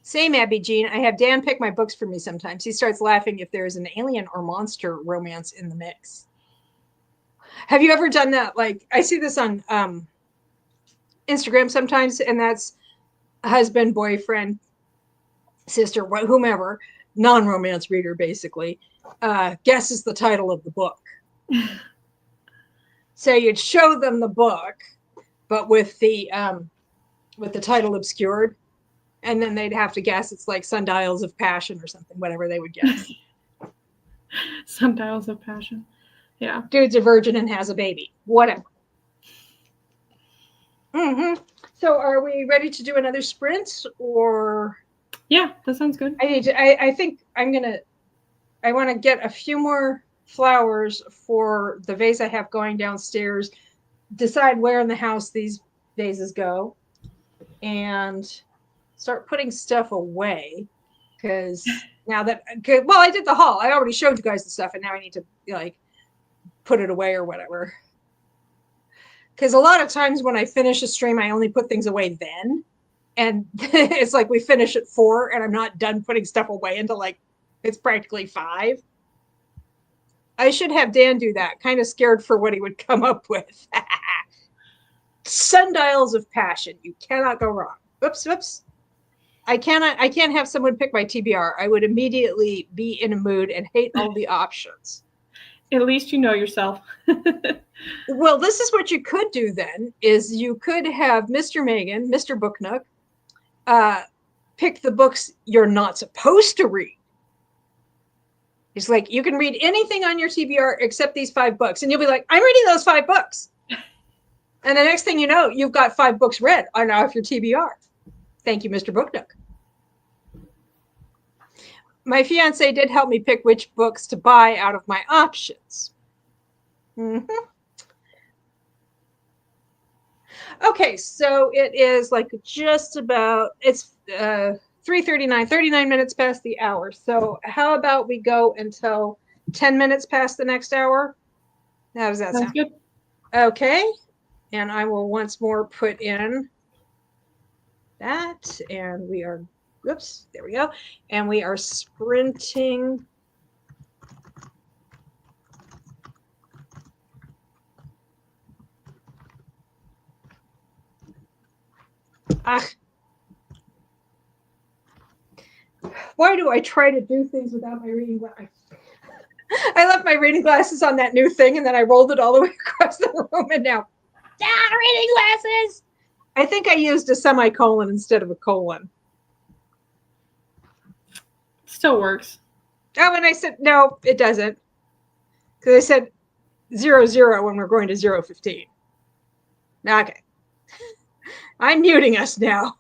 Same, Abi Jean. I have Dan pick my books for me sometimes. He starts laughing if there is an alien or monster romance in the mix. Have you ever done that? Like, I see this on Instagram sometimes, and that's husband, boyfriend, sister, whomever, non-romance reader, basically, guesses the title of the book. So you'd show them the book, but with the title obscured, and then they'd have to guess. It's like Sundials of Passion or something, whatever they would guess. Sundials of Passion. Yeah. Dude's a virgin and has a baby. Whatever. Mm-hmm. So are we ready to do another sprint, or? Yeah, that sounds good. I think I want to get a few more flowers for the vase I have going downstairs, decide where in the house these vases go, and start putting stuff away, because now that, I did the haul. I already showed you guys the stuff, and now I need to put it away or whatever. Because a lot of times when I finish a stream, I only put things away then, and it's like we finish at 4 and I'm not done putting stuff away until it's practically 5. I should have Dan do that. Kind of scared for what he would come up with. Sundials of Passion. You cannot go wrong. Oops. I can't have someone pick my TBR. I would immediately be in a mood and hate all the options. At least you know yourself. Well, this is what you could do then, is you could have Mr. Megan, Mr. Booknook, pick the books you're not supposed to read. It's like, you can read anything on your TBR except these 5 books. And you'll be like, I'm reading those 5 books. And the next thing you know, you've got 5 books read off your TBR. Thank you, Mr. Booknook. My fiance did help me pick which books to buy out of my options. Mm-hmm. Okay, so it is just about, it's 3:39, 39 minutes past the hour. So how about we go until 10 minutes past the next hour? How does that sound? Good. Okay, and I will once more put in that, and we are, oops, there we go. And we are sprinting. Why do I try to do things without my reading glasses? I left my reading glasses on that new thing, and then I rolled it all the way across the room, and now, reading glasses! I think I used a semicolon instead of a colon. Still works. Oh, and I said, no, it doesn't. Because I said 00 when we're going to 0:15. Okay. I'm muting us now.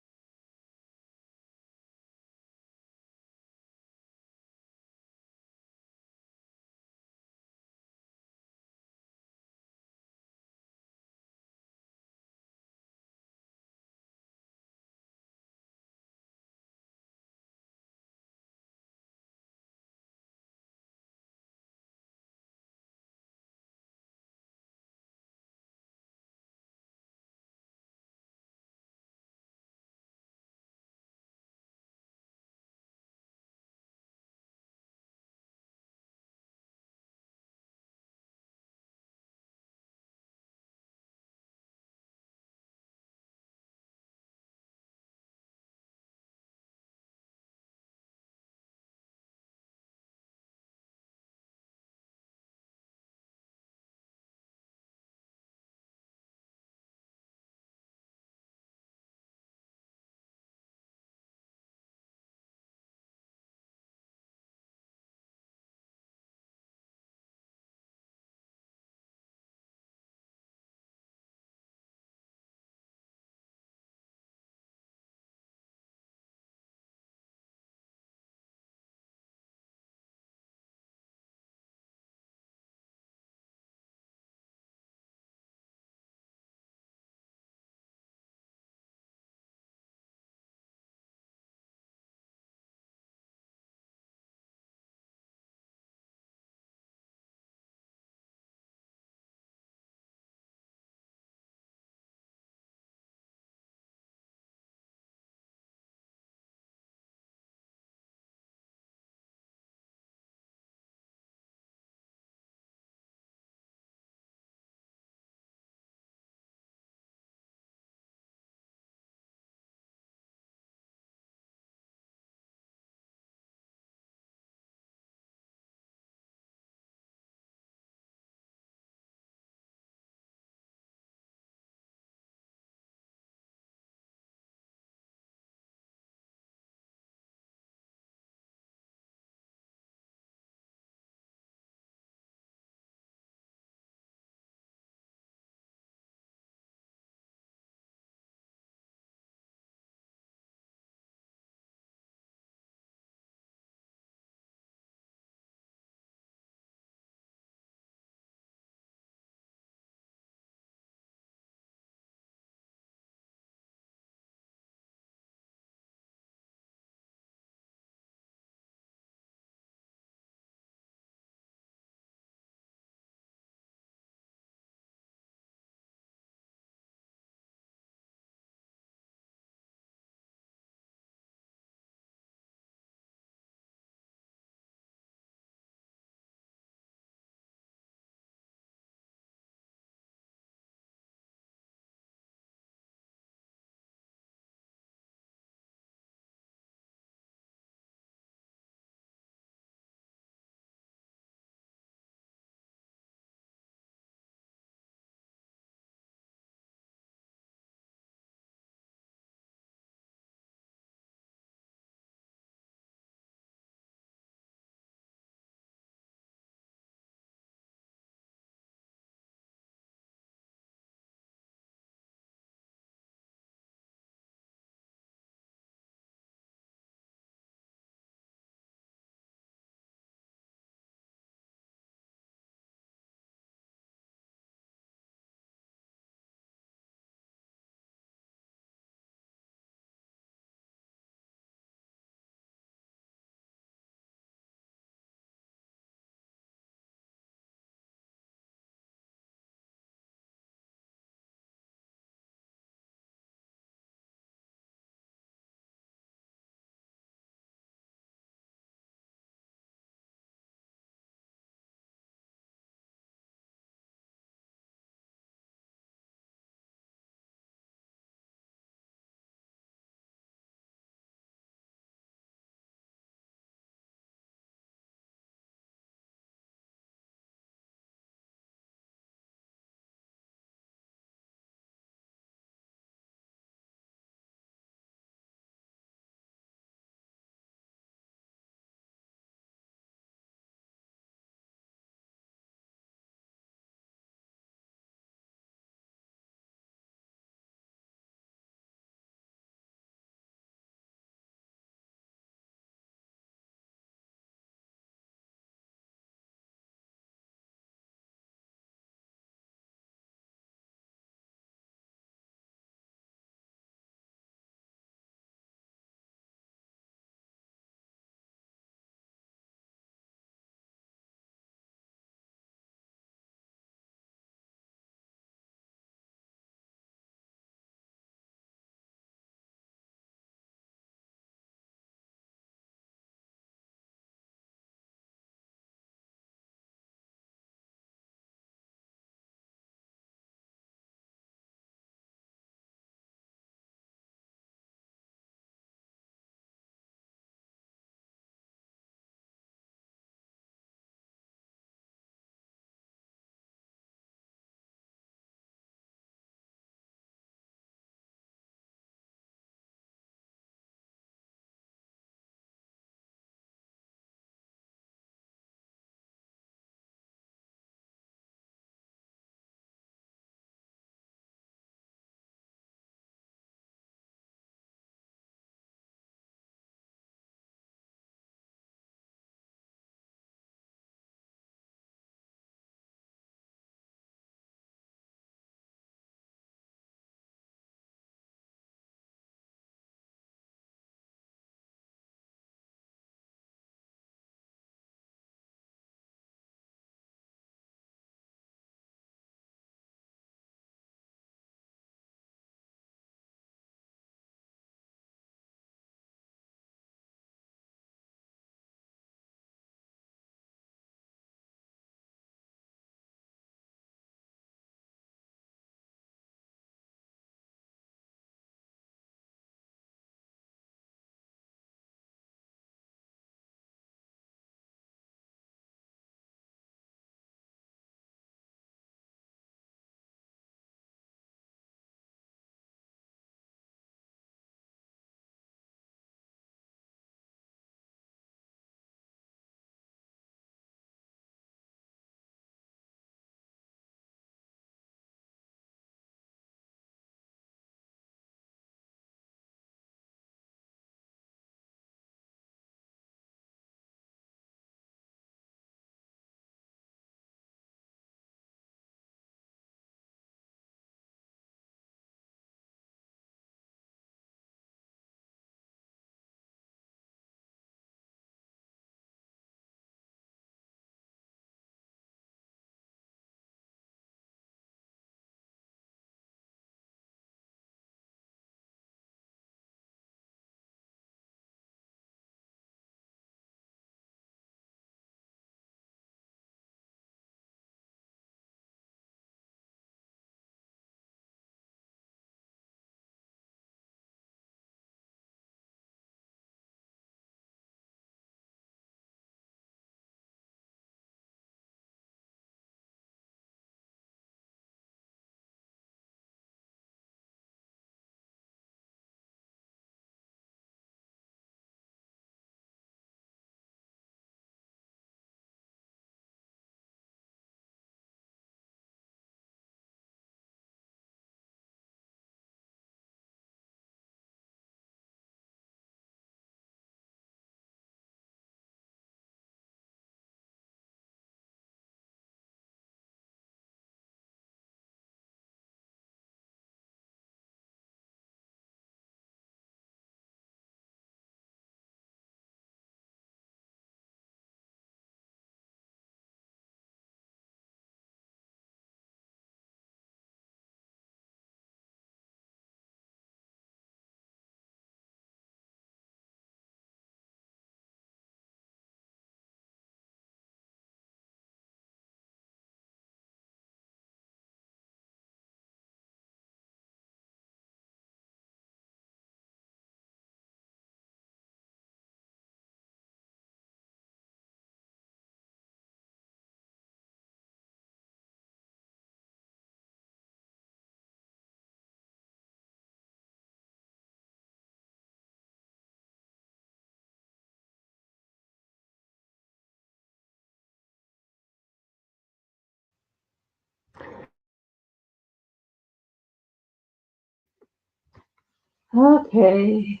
Okay,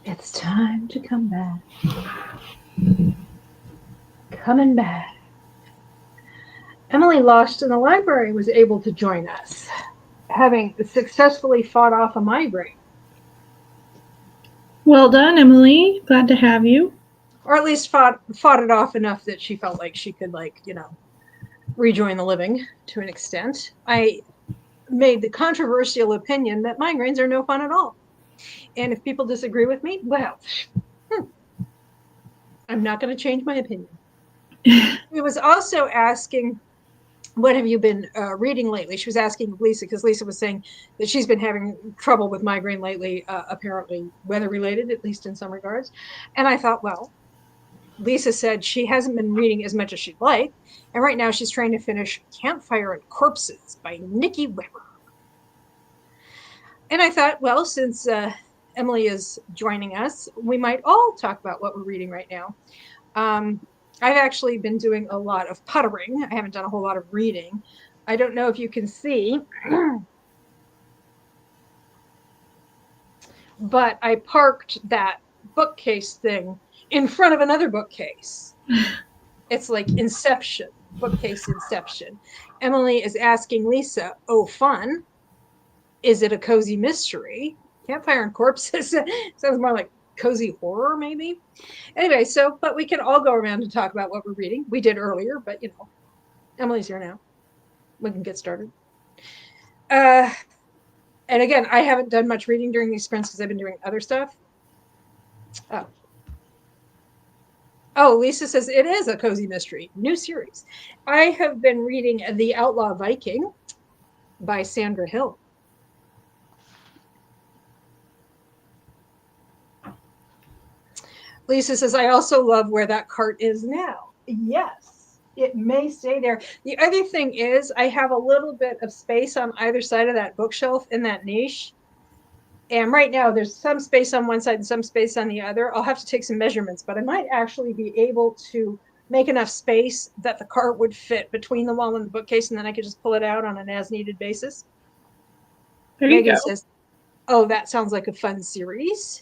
it's time to come back. Coming back. Emily Lost in the Library was able to join us, having successfully fought off a migraine. Well done, Emily. Glad to have you. Or at least fought it off enough that she felt like she could, rejoin the living to an extent. I made the controversial opinion that migraines are no fun at all. And if people disagree with me, well, I'm not going to change my opinion. It was also asking, what have you been reading lately? She was asking Lisa, because Lisa was saying that she's been having trouble with migraine lately, apparently weather related, at least in some regards. And I thought, well, Lisa said she hasn't been reading as much as she'd like. And right now she's trying to finish Campfire and Corpses by Nikki Weber. And I thought, well, since Emily is joining us, we might all talk about what we're reading right now. I've actually been doing a lot of puttering. I haven't done a whole lot of reading. I don't know if you can see, but I parked that bookcase thing in front of another bookcase. It's like Inception, bookcase Inception. Emily is asking Lisa, oh, fun. Is it a cozy mystery? Campfire and Corpses sounds more like cozy horror, maybe. Anyway, but we can all go around and talk about what we're reading. We did earlier, but Emily's here now. We can get started. And again, I haven't done much reading during these sprints because I've been doing other stuff. Oh, Lisa says it is a cozy mystery, new series. I have been reading The Outlaw Viking by Sandra Hill. Lisa says, I also love where that cart is now. Yes, it may stay there. The other thing is I have a little bit of space on either side of that bookshelf in that niche. And right now there's some space on one side and some space on the other. I'll have to take some measurements, but I might actually be able to make enough space that the cart would fit between the wall and the bookcase, and then I could just pull it out on an as-needed basis. There you Megan go. says, oh, that sounds like a fun series.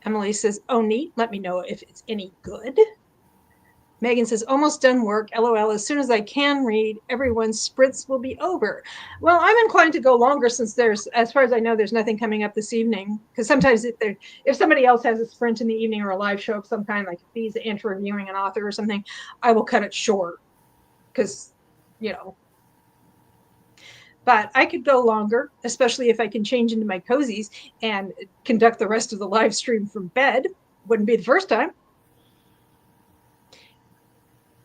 Emily says, oh, neat. Let me know if it's any good. Megan says, almost done work. LOL. As soon as I can read, everyone's sprints will be over. Well, I'm inclined to go longer since there's, as far as I know, there's nothing coming up this evening. Because sometimes if somebody else has a sprint in the evening or a live show of some kind, like if he's interviewing an author or something, I will cut it short. Because, But I could go longer, especially if I can change into my cozies and conduct the rest of the live stream from bed. Wouldn't be the first time.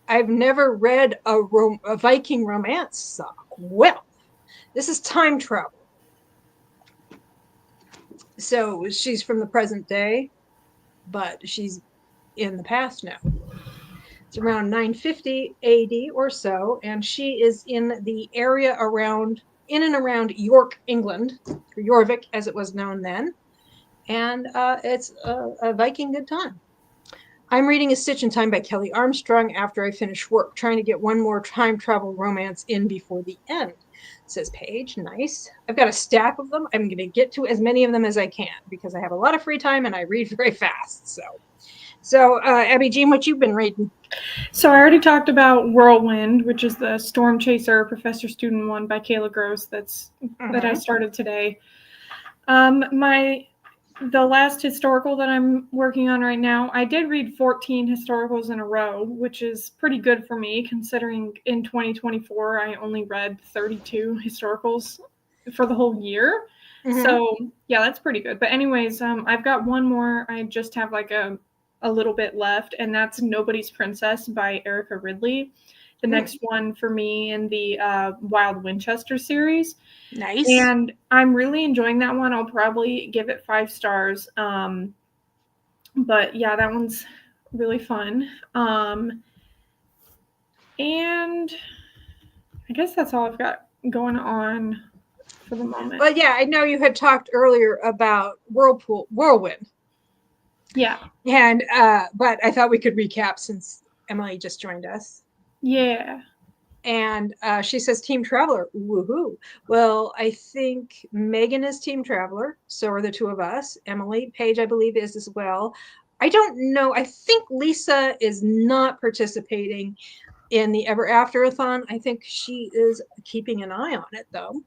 I've never read a Viking romance, Sock. Well, this is time travel. So she's from the present day, but she's in the past now. It's around 950 AD or so, and she is in the area in and around York, England, or Jorvik as it was known then. And it's a Viking good time. I'm reading A Stitch in Time by Kelly Armstrong after I finish work, trying to get one more time travel romance in before the end, says Paige. Nice. I've got a stack of them. I'm going to get to as many of them as I can because I have a lot of free time and I read very fast. So Abi Jean, what you've been reading? So I already talked about Whirlwind, which is the Storm Chaser Professor Student one by Kayla Gross that I started today. The last historical that I'm working on right now, I did read 14 historicals in a row, which is pretty good for me considering in 2024 I only read 32 historicals for the whole year. Mm-hmm. So yeah, that's pretty good. But anyways, I've got one more. I just have like a little bit left, and that's Nobody's Princess by Erica Ridley. The next one for me in the Wild Winchester series. Nice. And I'm really enjoying that one. I'll probably give it 5 stars. But yeah, that one's really fun. And I guess that's all I've got going on for the moment. But yeah, I know you had talked earlier about Whirlwind. Yeah. And but I thought we could recap since Emily just joined us. Yeah. And she says Team Traveler. Woohoo. Well, I think Megan is Team Traveler. So are the two of us. Emily Paige, I believe, is as well. I don't know. I think Lisa is not participating in the Ever Afterathon. I think she is keeping an eye on it, though,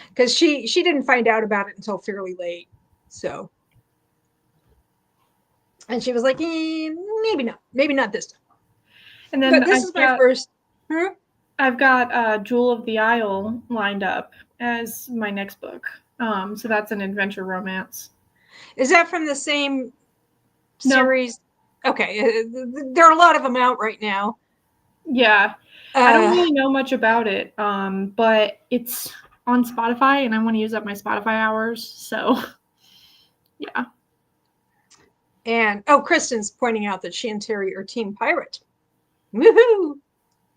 because she didn't find out about it until fairly late. So, and she was like, maybe not this time. And then But this is my first. I've got Jewel of the Isle lined up as my next book. So that's an adventure romance. Is that from the same series? No. Okay, there are a lot of them out right now. Yeah, I don't really know much about it, but it's on Spotify, and I want to use up my Spotify hours, so yeah. And Kristen's pointing out that she and Terry are Team Pirate. Woohoo!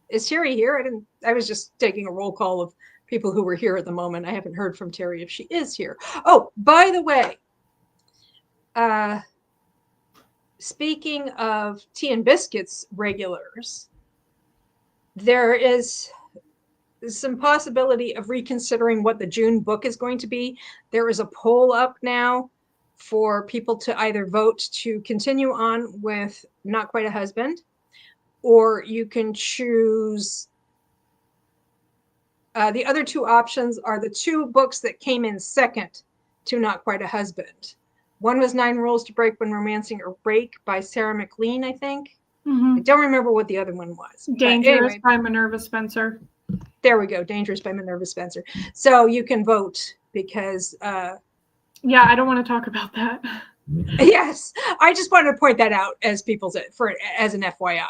Is Terry here? I was just taking a roll call of people who were here at the moment. I haven't heard from Terry if she is here. Oh, by the way, speaking of Tea and Biscuits regulars, there is some possibility of reconsidering what the June book is going to be. There is a poll up now for people to either vote to continue on with Not Quite a Husband, or you can choose. The other two options are the two books that came in second to Not Quite a Husband. One was 9 Rules to Break When Romancing or Break by Sarah McLean, I think. Mm-hmm. I don't remember what the other one was. Dangerous by Minerva Spencer. There we go. Dangerous by Minerva Spencer. So you can vote because... yeah, I don't want to talk about that. Yes, I just wanted to point that out as as an FYI.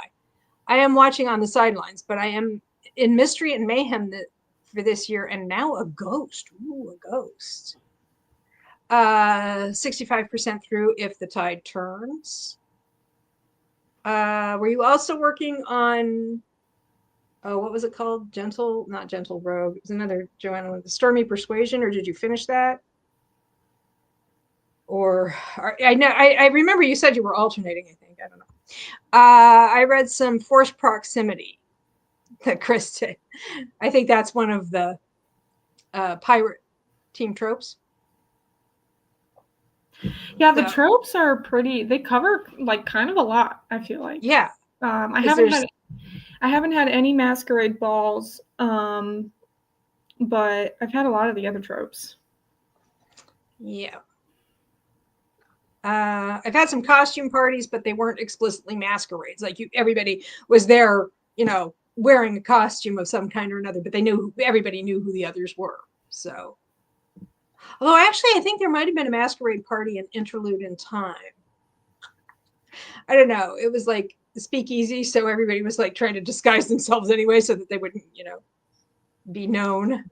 I am watching on the sidelines, but I am in Mystery and Mayhem for this year, and now a ghost. Ooh, a ghost. 65% through If the Tide Turns. Were you also working on, what was it called? Not Gentle Rogue. It was another Joanna with the Stormy Persuasion, or did you finish that? Or I remember you said you were alternating, I think. I don't know. I read some Forced Proximity that Chris did. I think that's one of the pirate team tropes. Yeah, the tropes are pretty. They cover like kind of a lot, I feel like. Yeah. I haven't had any masquerade balls, but I've had a lot of the other tropes. Yeah. I've had some costume parties, but they weren't explicitly masquerades. Like everybody was there, wearing a costume of some kind or another, but everybody knew who the others were. So, although actually, I think there might have been a masquerade party in Interlude in Time. I don't know. It was like speakeasy, so everybody was like trying to disguise themselves anyway, so that they wouldn't, be known.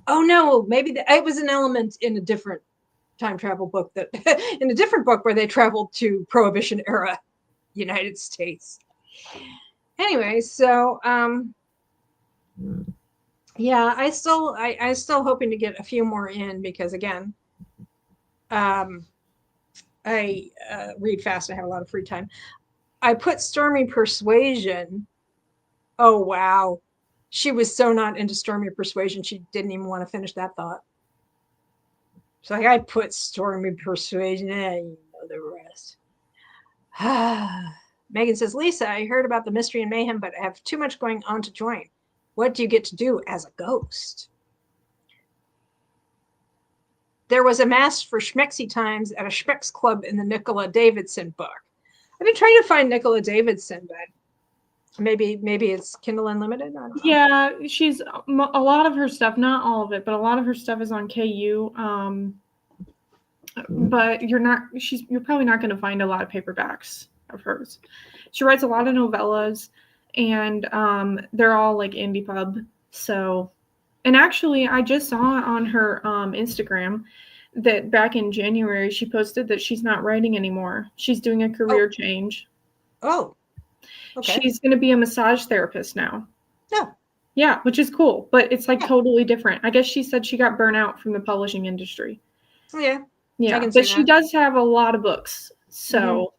Oh no, maybe it was an element in a different time travel book in a different book where they traveled to Prohibition era United States. Anyway, so yeah, I still hoping to get a few more in because again, I read fast. I have a lot of free time. I put Stormy Persuasion. Oh wow, she was so not into Stormy Persuasion she didn't even want to finish that thought. So I put Stormy Persuasion, you know the rest. Megan says, Lisa, I heard about the Mystery and Mayhem, but I have too much going on to join. What do you get to do as a ghost? There was a mass for Schmexy Times at a Schmex Club in the Nicola Davidson book. I've been trying to find Nicola Davidson, but maybe it's Kindle Unlimited. I don't know. Yeah, she's a lot of her stuff, not all of it, but a lot of her stuff is on KU. But you're probably not going to find a lot of paperbacks of hers. She writes a lot of novellas, and they're all like indie pub. So, and actually, I just saw on her Instagram that back in January she posted that she's not writing anymore. She's doing a career change. Oh. Okay. She's going to be a massage therapist now. No. Yeah, which is cool, but it's like totally different. I guess she said she got burnt out from the publishing industry. Yeah. Yeah, but she does have a lot of books. So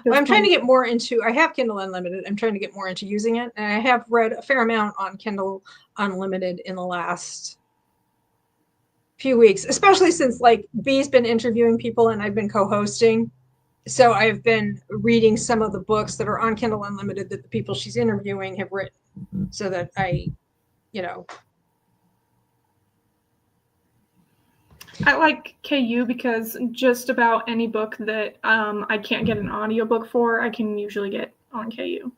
Well, I'm trying to get more into, I have Kindle Unlimited. I'm trying to get more into using it. And I have read a fair amount on Kindle Unlimited in the last few weeks, especially since like Bee's been interviewing people and I've been co-hosting. So I've been reading some of the books that are on Kindle Unlimited that the people she's interviewing have written so that I, you know. I like KU because just about any book that I can't get an audiobook for, I can usually get on KU.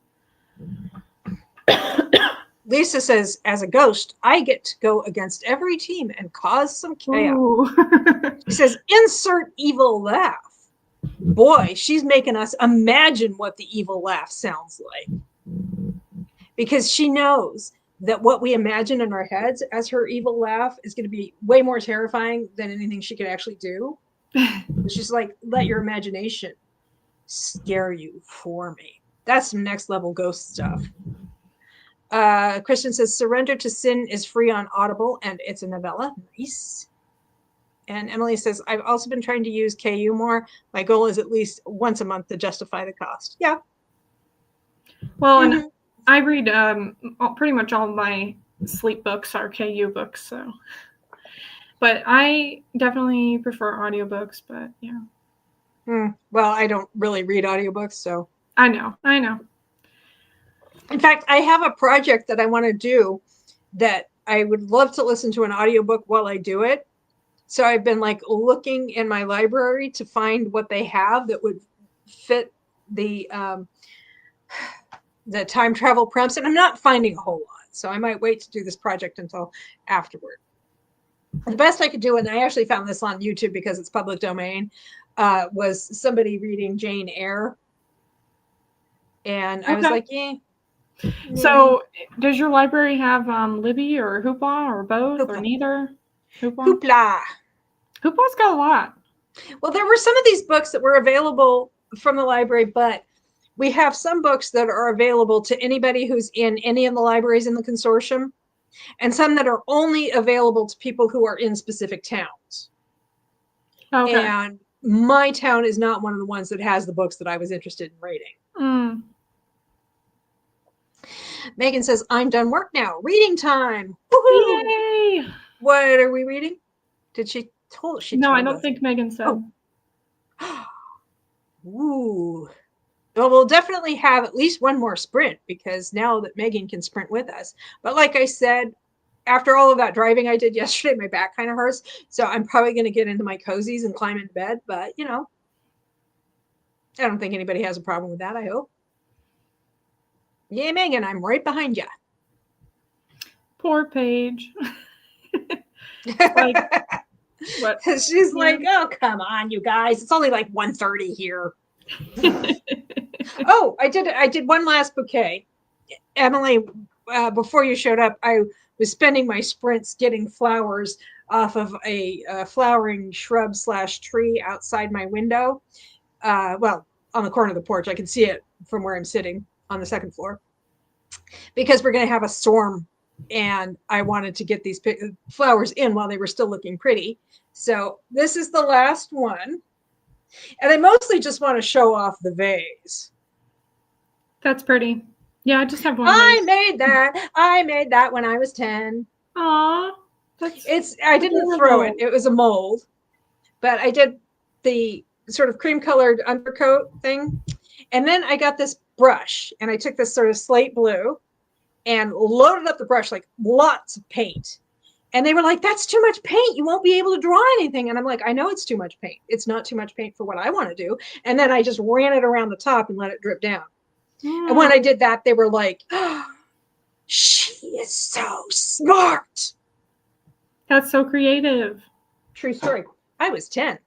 Lisa says, as a ghost, I get to go against every team and cause some chaos. She says, insert evil laugh. Boy, she's making us imagine what the evil laugh sounds like. Because she knows that what we imagine in our heads as her evil laugh is going to be way more terrifying than anything she could actually do. She's like, let your imagination scare you for me. That's some next level ghost stuff. Christian says, Surrender to Sin is free on Audible, and it's a novella. Nice. And Emily says, I've also been trying to use KU more. My goal is at least once a month to justify the cost. Yeah. Well, and I read pretty much all of my sleep books are KU books, so. But I definitely prefer audiobooks, but yeah. Well, I don't really read audiobooks, so. I know. In fact, I have a project that I want to do that I would love to listen to an audiobook while I do it. So I've been like looking in my library to find what they have that would fit the time travel premise, and I'm not finding a whole lot. So I might wait to do this project until afterward. The best I could do, and I actually found this on YouTube because it's public domain, was somebody reading Jane Eyre. And I was like, yeah. So does your library have Libby or Hoopla or both or neither? Hoopla. Hoopla's got a lot. Well, there were some of these books that were available from the library, but we have some books that are available to anybody who's in any of the libraries in the consortium, and some that are only available to people who are in specific towns. Okay. And my town is not one of the ones that has the books that I was interested in reading. Megan says, I'm done work now. Reading time. Woohoo! Yay! What are we reading? Did she told she No, told I don't us. think Megan said. Oh. Ooh. Well, we'll definitely have at least one more sprint because now that Megan can sprint with us. But like I said, after all of that driving I did yesterday, my back kind of hurts. So I'm probably going to get into my cozies and climb into bed. But, you know, I don't think anybody has a problem with that, I hope. Yeah, Megan, I'm right behind you. Poor Paige. What? She's like, oh, come on, you guys. It's only like 1:30 here. Oh, I did one last bouquet. Emily, before you showed up, I was spending my sprints getting flowers off of a flowering shrub / tree outside my window. Well, on the corner of the porch. I can see it from where I'm sitting on the second floor. Because we're going to have a storm, and I wanted to get these flowers in while they were still looking pretty. So this is the last one. And I mostly just want to show off the vase. That's pretty. Yeah, I just have one. I made that when I was 10. Aw. I didn't throw it. It was a mold. But I did the sort of cream colored undercoat thing. And then I got this brush, and I took this sort of slate blue and loaded up the brush, like lots of paint. And they were like, that's too much paint. You won't be able to draw anything. And I'm like, I know it's too much paint. It's not too much paint for what I want to do. And then I just ran it around the top and let it drip down. And when I did that, they were like, oh, she is so smart. That's so creative. True story. I was 10.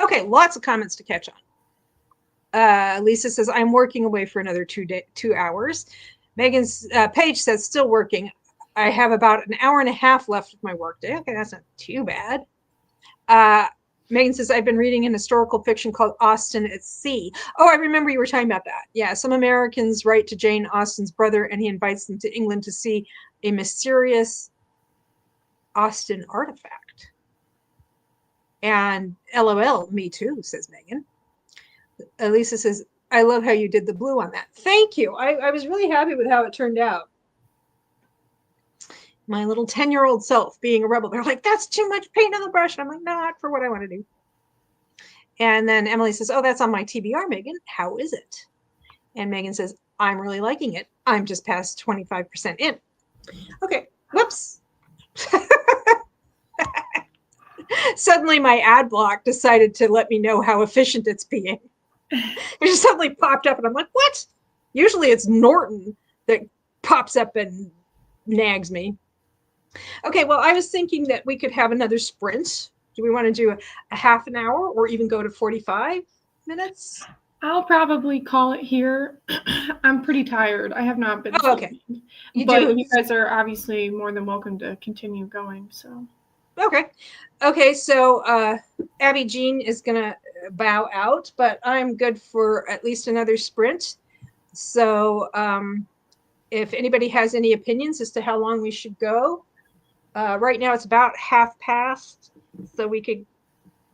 Okay, lots of comments to catch on. Lisa says, I'm working away for another 2 hours. Megan's Paige says, still working. I have about an hour and a half left of my workday. Okay, that's not too bad. Megan says, I've been reading an historical fiction called Austen at Sea. Oh, I remember you were talking about that. Yeah, some Americans write to Jane Austen's brother, and he invites them to England to see a mysterious Austen artifact. And LOL, me too, says Megan. Elisa says, I love how you did the blue on that. Thank you. I was really happy with how it turned out. My little 10-year-old self being a rebel. They're like, that's too much paint on the brush. And I'm like, not for what I want to do. And then Emily says, oh, that's on my TBR, Megan. How is it? And Megan says, I'm really liking it. I'm just past 25% in. Okay, whoops. Suddenly my ad block decided to let me know how efficient it's being. It just suddenly popped up and I'm like, what? Usually it's Norton that pops up and nags me. Okay, well, I was thinking that we could have another sprint. Do we want to do a half an hour or even go to 45 minutes? I'll probably call it here. I'm pretty tired. I have not been sleeping. Okay. But you guys are obviously more than welcome to continue going. So Okay, so Abi Jean is gonna bow out, but I'm good for at least another sprint. So if anybody has any opinions as to how long we should go, right now it's about half past, so we could,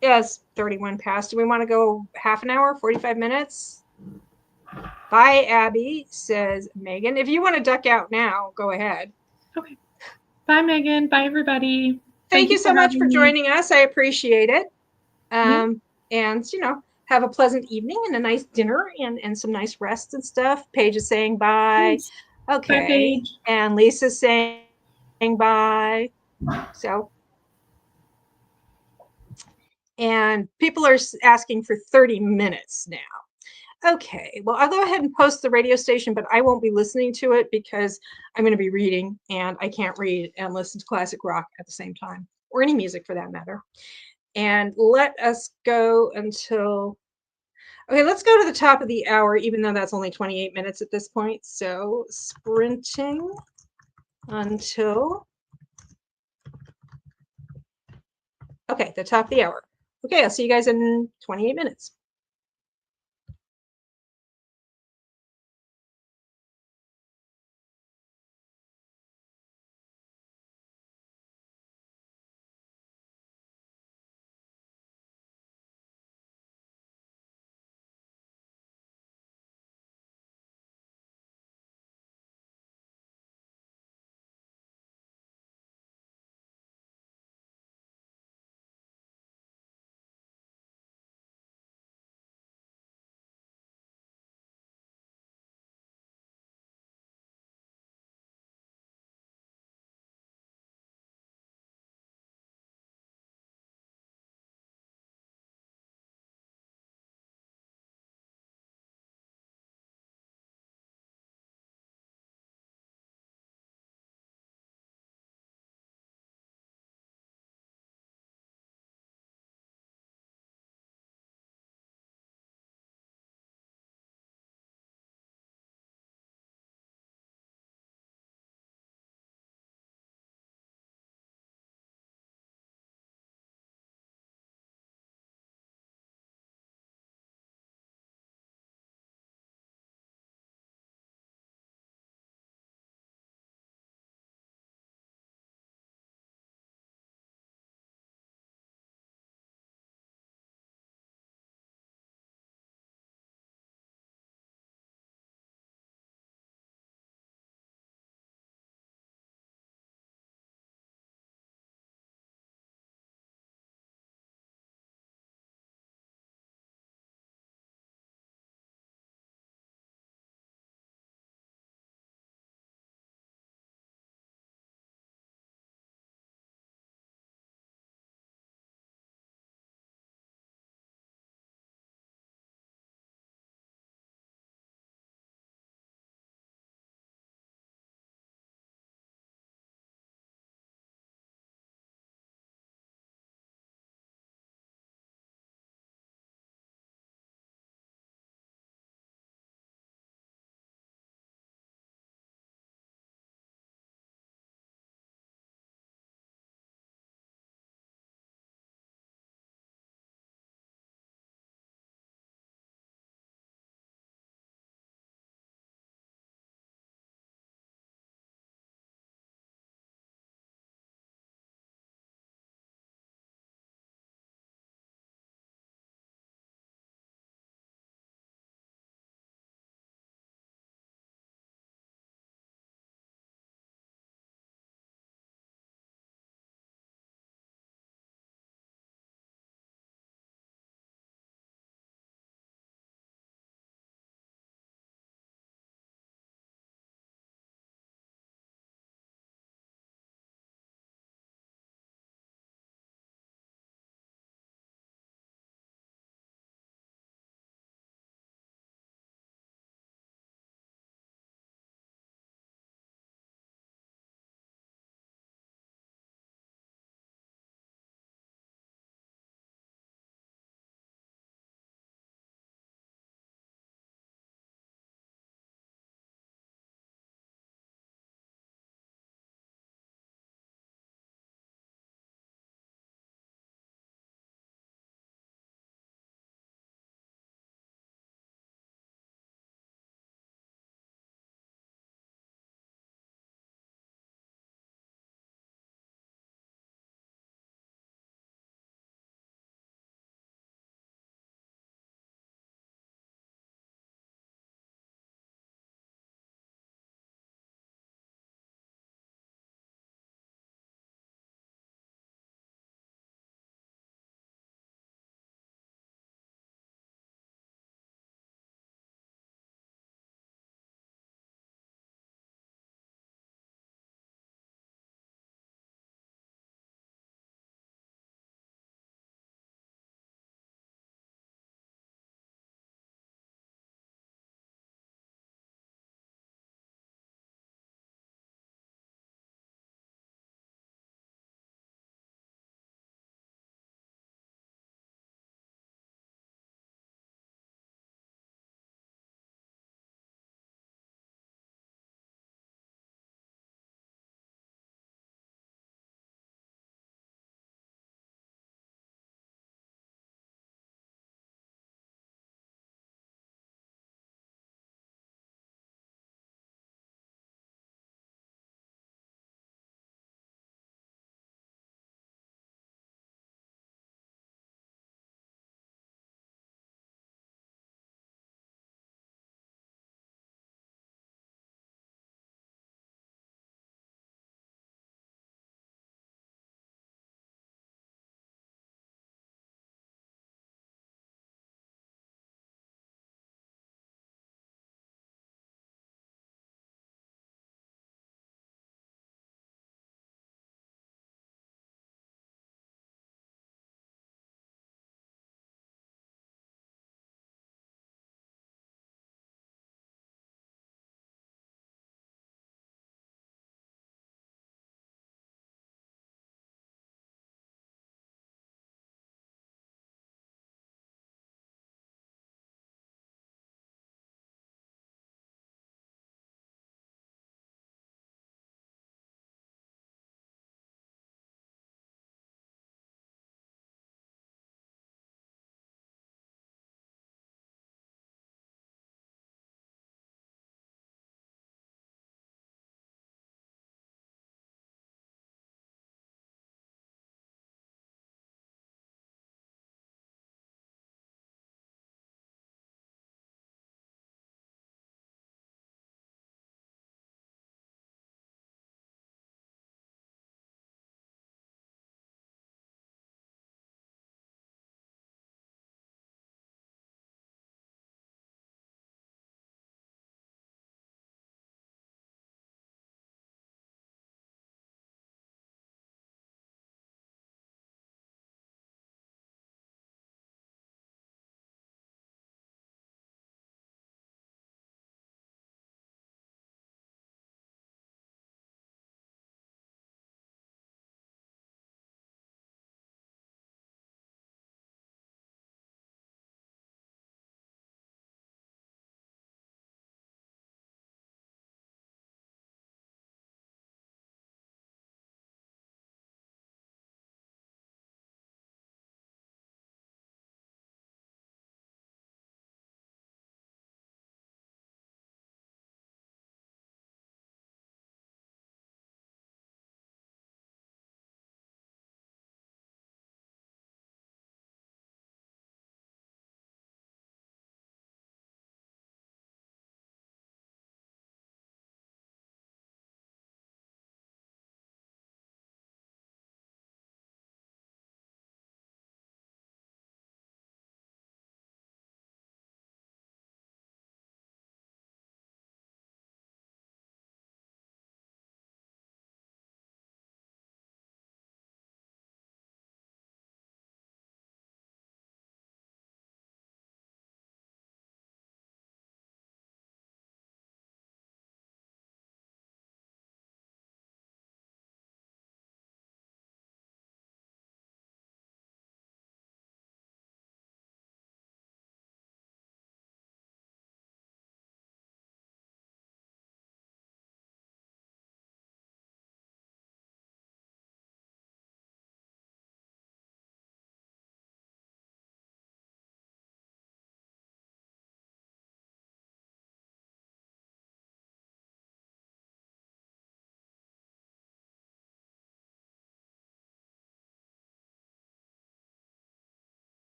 yes, 31 past. Do we want to go half an hour, 45 minutes? Bye, Abby, says Megan. If you want to duck out now, go ahead. Okay. Bye, Megan. Bye, everybody. Thank you so much for joining us. I appreciate it. And, have a pleasant evening and a nice dinner and some nice rest and stuff. Paige is saying bye. Thanks. Okay. Bye, Paige. And Lisa's saying bye. So, and people are asking for 30 minutes now. Okay, well, I'll go ahead and post the radio station, but I won't be listening to it because I'm going to be reading and I can't read and listen to classic rock at the same time, or any music for that matter. And let us go until, okay, let's go to the top of the hour, even though that's only 28 minutes at this point. So sprinting until, okay, the top of the hour. Okay, I'll see you guys in 28 minutes.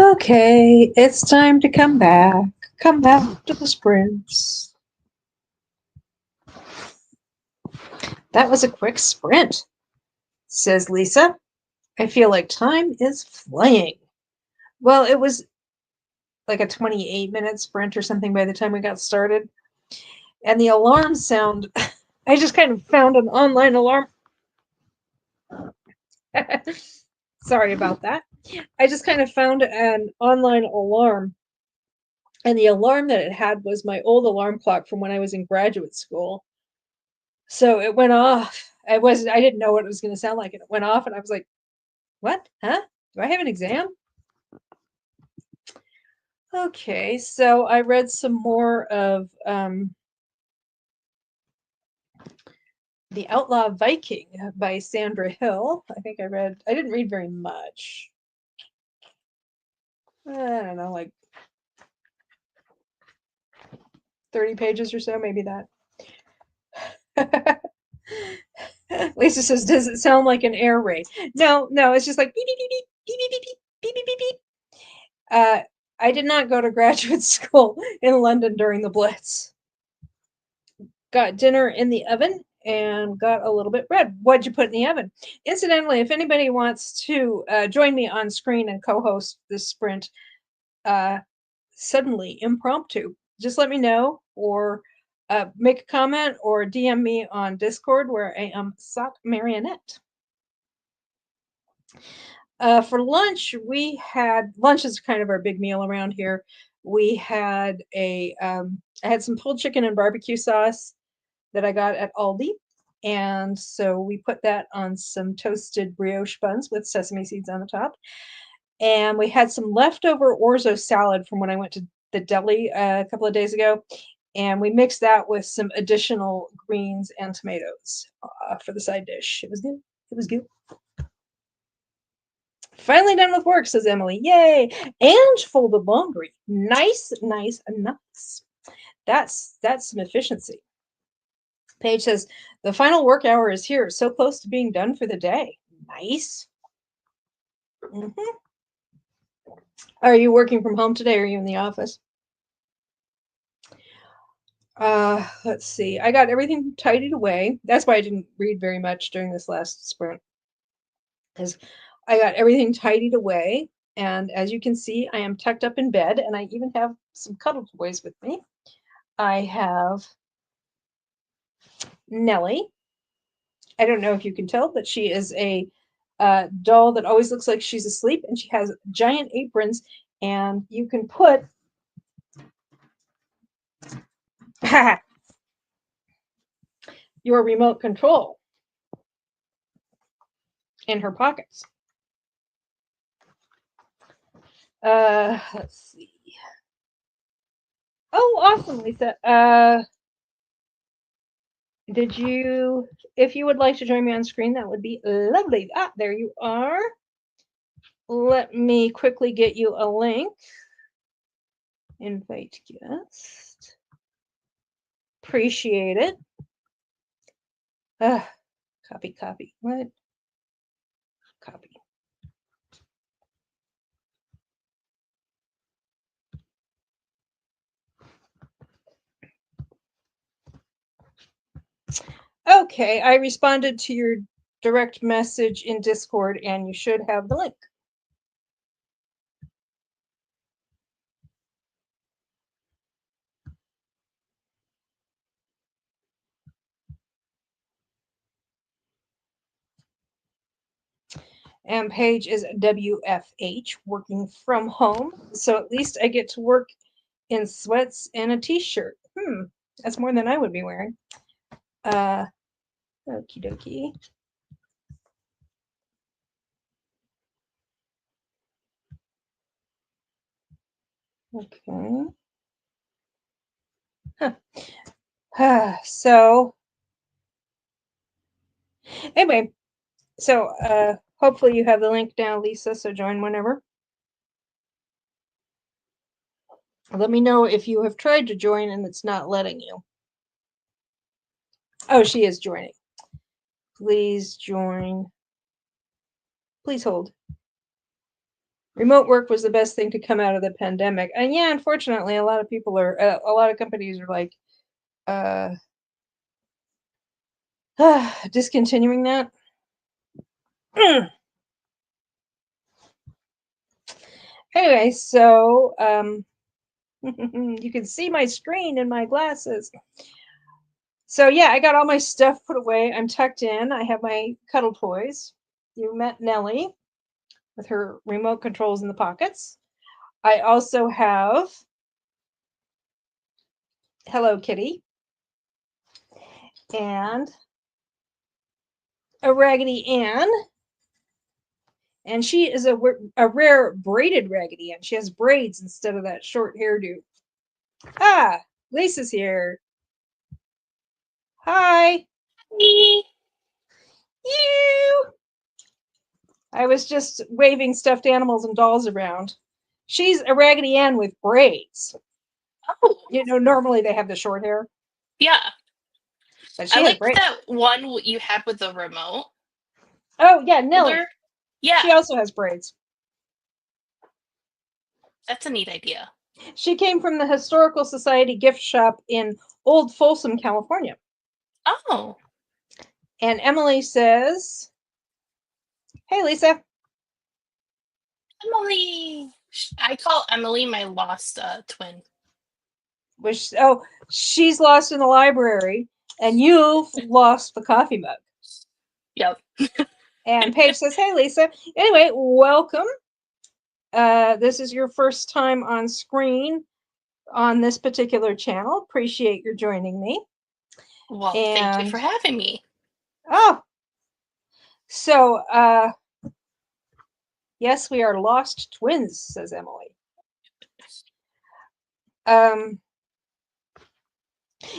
Okay, it's time to come back. Come back to the sprints. That was a quick sprint, says Lisa. I feel like time is flying. Well, it was like a 28-minute sprint or something by the time we got started. And the alarm sound, I just kind of found an online alarm. Sorry about that. I just kind of found an online alarm. And the alarm that it had was my old alarm clock from when I was in graduate school. So it went off. I didn't know what it was going to sound like. And it went off and I was like, what? Huh? Do I have an exam? Okay, so I read some more of The Outlaw Viking by Sandra Hill. I didn't read very much. I don't know, like 30 pages or so, maybe that. Lisa says, does it sound like an air raid? No, it's just like beep, beep, beep, beep, beep, beep, beep, beep, beep, beep, beep. I did not go to graduate school in London during the Blitz. Got dinner in the oven and got a little bit bread. What'd you put in the oven? Incidentally, if anybody wants to join me on screen and co-host this sprint, suddenly impromptu, just let me know, or make a comment or DM me on Discord where I am Sock Marionette. For lunch, lunch is kind of our big meal around here. We had I had some pulled chicken and barbecue sauce that I got at Aldi. And so we put that on some toasted brioche buns with sesame seeds on the top. And we had some leftover orzo salad from when I went to the deli a couple of days ago. And we mixed that with some additional greens and tomatoes for the side dish. It was good. It was good. Finally done with work, says Emily. Yay! And folded laundry. Nice. That's some efficiency. Paige says, the final work hour is here, so close to being done for the day. Nice. Mm-hmm. Are you working from home today or are you in the office? Let's see. I got everything tidied away. That's why I didn't read very much during this last sprint, because I got everything tidied away. And as you can see, I am tucked up in bed, and I even have some cuddle toys with me. I have Nellie. I don't know if you can tell, but she is a doll that always looks like she's asleep, and she has giant aprons, and you can put your remote control in her pockets. Let's see. Oh, awesome, Lisa. If you would like to join me on screen, that would be lovely. There you are. Let me quickly get you a link. Invite guest. Appreciate it. Copy. What? Copy. Okay, I responded to your direct message in Discord, and you should have the link. And Paige is WFH, working from home. So at least I get to work in sweats and a t-shirt. That's more than I would be wearing. Okie dokie. Okay. So anyway, so hopefully you have the link now, Lisa, so join whenever. Let me know if you have tried to join and it's not letting you. Oh, she is joining. Please join. Please hold. remote work was the best thing to come out of the pandemic. And yeah, unfortunately, a lot of people are, a lot of companies are like, uh, discontinuing that. Anyway, so you can see my screen in my glasses. So yeah, I got all my stuff put away. I'm tucked in. I have my cuddle toys. You met Nellie with her remote controls in the pockets. I also have Hello Kitty and a Raggedy Ann. And she is a rare braided Raggedy Ann. She has braids instead of that short hairdo. Ah, Lisa's here. Hi. Me. You. I was just waving stuffed animals and dolls around. She's a Raggedy Ann with braids. Oh, You know, normally they have the short hair, yeah. but she I has like braids. that one you had with the remote Oh, yeah, Nellie. holder. Yeah, She also has braids. that's a neat idea. She came from the Historical Society gift shop in Old Folsom, California. Oh, And Emily says, hey, Lisa. Emily. I call Emily my lost twin. Which, oh, she's lost in the library, and you've lost the coffee mug. Yep. And Paige says, hey, Lisa. Anyway, welcome. This is your first time on screen on this particular channel. Appreciate your joining me. Well, thank you And for having me. oh, so yes, we are lost twins, says Emily.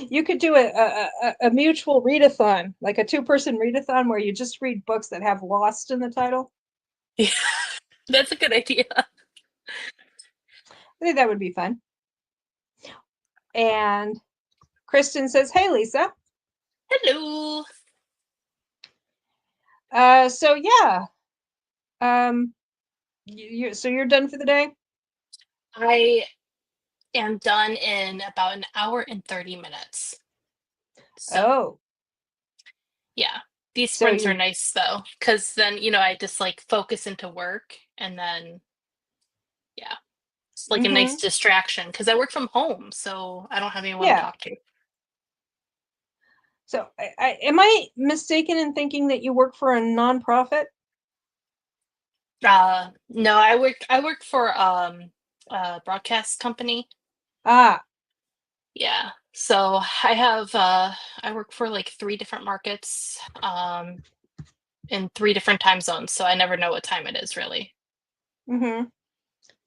You could do a mutual readathon, like a 2-person readathon where you just read books that have lost in the title. Yeah, that's a good idea. I think that would be fun. And Kristen says, hey, Lisa. Hello. So yeah. So you're done for the day? I am done in about an hour and 30 minutes. So, Oh. yeah. These So sprints are you nice though, because then, I just like focus into work and then, yeah, it's like a nice distraction because I work from home, so I don't have anyone to yeah. talk to. So am I mistaken in thinking that you work for a nonprofit? No, I work for a broadcast company. Ah, Yeah. So I work for like 3 different markets in 3 different time zones, so I never know what time it is really. mm-hmm.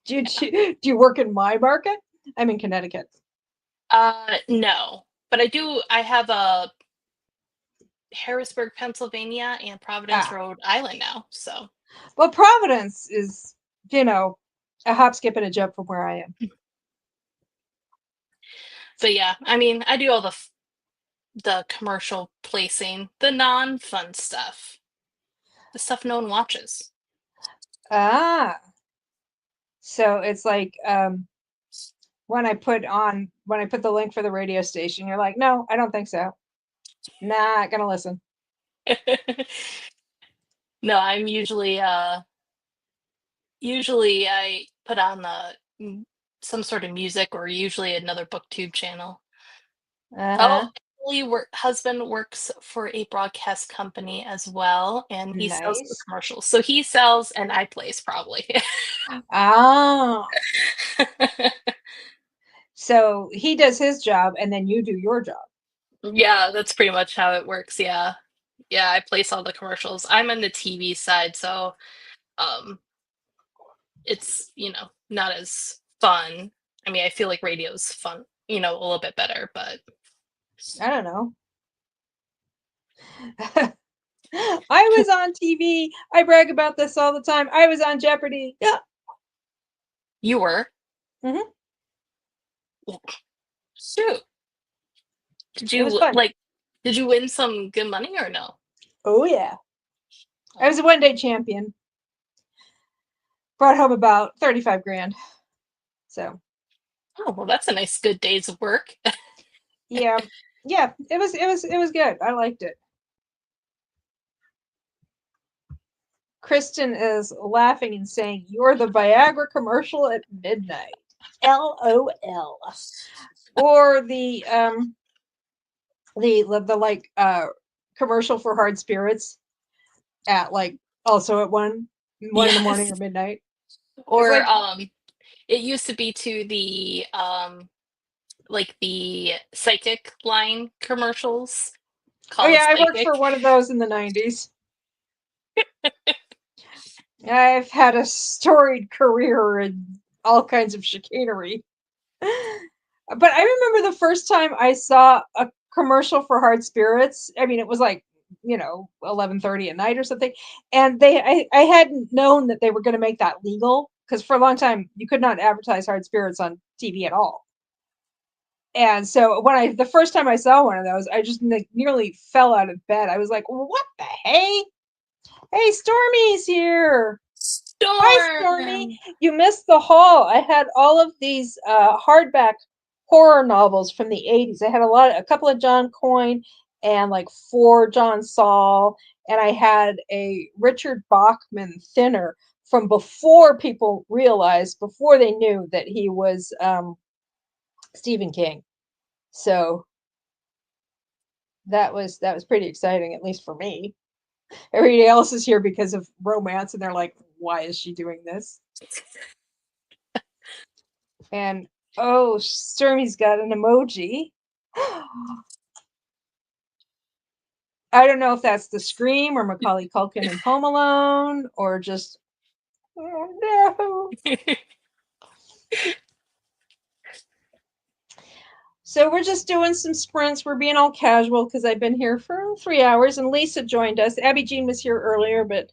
Do you work in my market? I'm in Connecticut. No. But I have a Harrisburg, Pennsylvania and Providence, Ah, Rhode Island now. So well, Providence is, a hop, skip, and a jump from where I am. but yeah, I mean, I do all the commercial placing, the non-fun stuff. The stuff no one watches. Ah, so it's like when I put the link for the radio station, you're like, no, I don't think so. Not gonna listen. No, I'm usually I put on some sort of music or usually another booktube channel. Oh, Uh-huh. husband works for a broadcast company as well, and he sells the Nice. commercials. So he sells and I place probably. Ah, so he does his job and then you do your job. Yeah, that's pretty much how it works. Yeah. Yeah, I place all the commercials. I'm on the TV side, so um it's, not as fun. I mean, I feel like radio's fun, a little bit better, but I don't know. I was on TV. I brag about this all the time. I was on Jeopardy. Yeah. you were. Hmm. Shoot. Did It was you fun. like did you win some good money or no? Oh yeah. I was a Oh. one-day champion. brought home about 35 grand. So Oh, well, that's a nice good day's work. yeah, yeah, it was good. I liked it. Kristen is laughing and saying, "You're the Viagra commercial at midnight." LOL. Or the like commercial for hard spirits at like also at one in the morning or Yes. midnight. It's Or like, it used to be to the like the psychic line commercials. oh Call a yeah, I worked for psychic. one of those in the 90s. I've had a storied career in all kinds of chicanery. But I remember the first time I saw a commercial for hard spirits. I mean, it was like, 11:30 at night or something. And I hadn't known that they were going to make that legal because for a long time you could not advertise hard spirits on TV at all. And so the first time I saw one of those, I just like, nearly fell out of bed. I was like, "What the hey? Hey, Stormy's here. Hi, Stormy. Storm. You missed the haul. I had all of these hardback horror novels from the 80s. I had a couple of John Coyne and like four John Saul, and I had a Richard Bachman thinner from before people realized, before they knew that he was Stephen King. So that was pretty exciting, at least for me. Everybody else is here because of romance, and they're like, "Why is she doing this?" And oh, Stormy's got an emoji. I don't know if that's the scream or Macaulay Culkin in Home Alone or just oh no. So we're just doing some sprints. We're being all casual because I've been here for 3 hours and Lisa joined us. Abby Jean was here earlier, but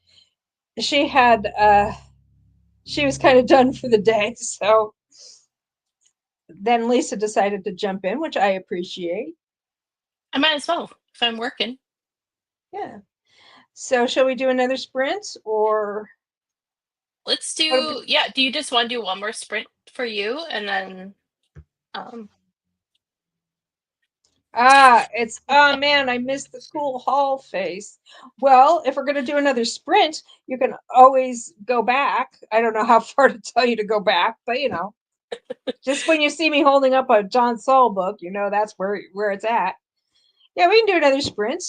she had she was kind of done for the day. So then Lisa decided to jump in, which I appreciate. I might as well if I'm working. Yeah. So shall we do another sprint or Let's what? do, yeah, do you just want to do one more sprint for you and then um It's oh man, I missed the cool haul face. Well, if we're gonna do another sprint, you can always go back. I don't know how far to tell you to go back, but just when you see me holding up a John Saul book, that's where it's at. Yeah, we can do another sprint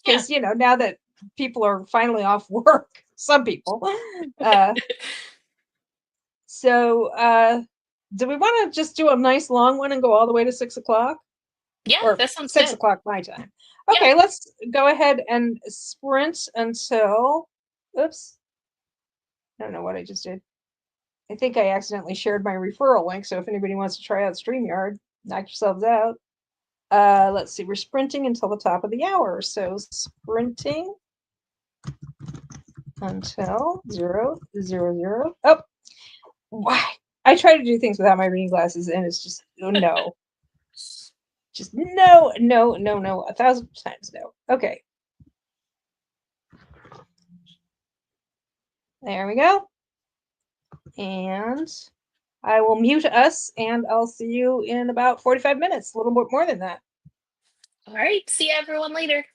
yeah. because now that people are finally off work, some people. Uh, so do we want to just do a nice long one and go all the way to 6 o'clock? Yeah, Or that sounds six good. o'clock my time. Yeah. Okay, let's go ahead and sprint until. Oops, I don't know what I just did. I think I accidentally shared my referral link. So if anybody wants to try out StreamYard, knock yourselves out. Let's see, we're sprinting until the top of the hour. So sprinting until 0:00. Oh, why? I try to do things without my reading glasses, and it's just oh no, just no, no, no, no, 1,000 times no. Okay, there we go. And I will mute us and I'll see you in about 45 minutes, a little bit more than that. All right. See everyone later.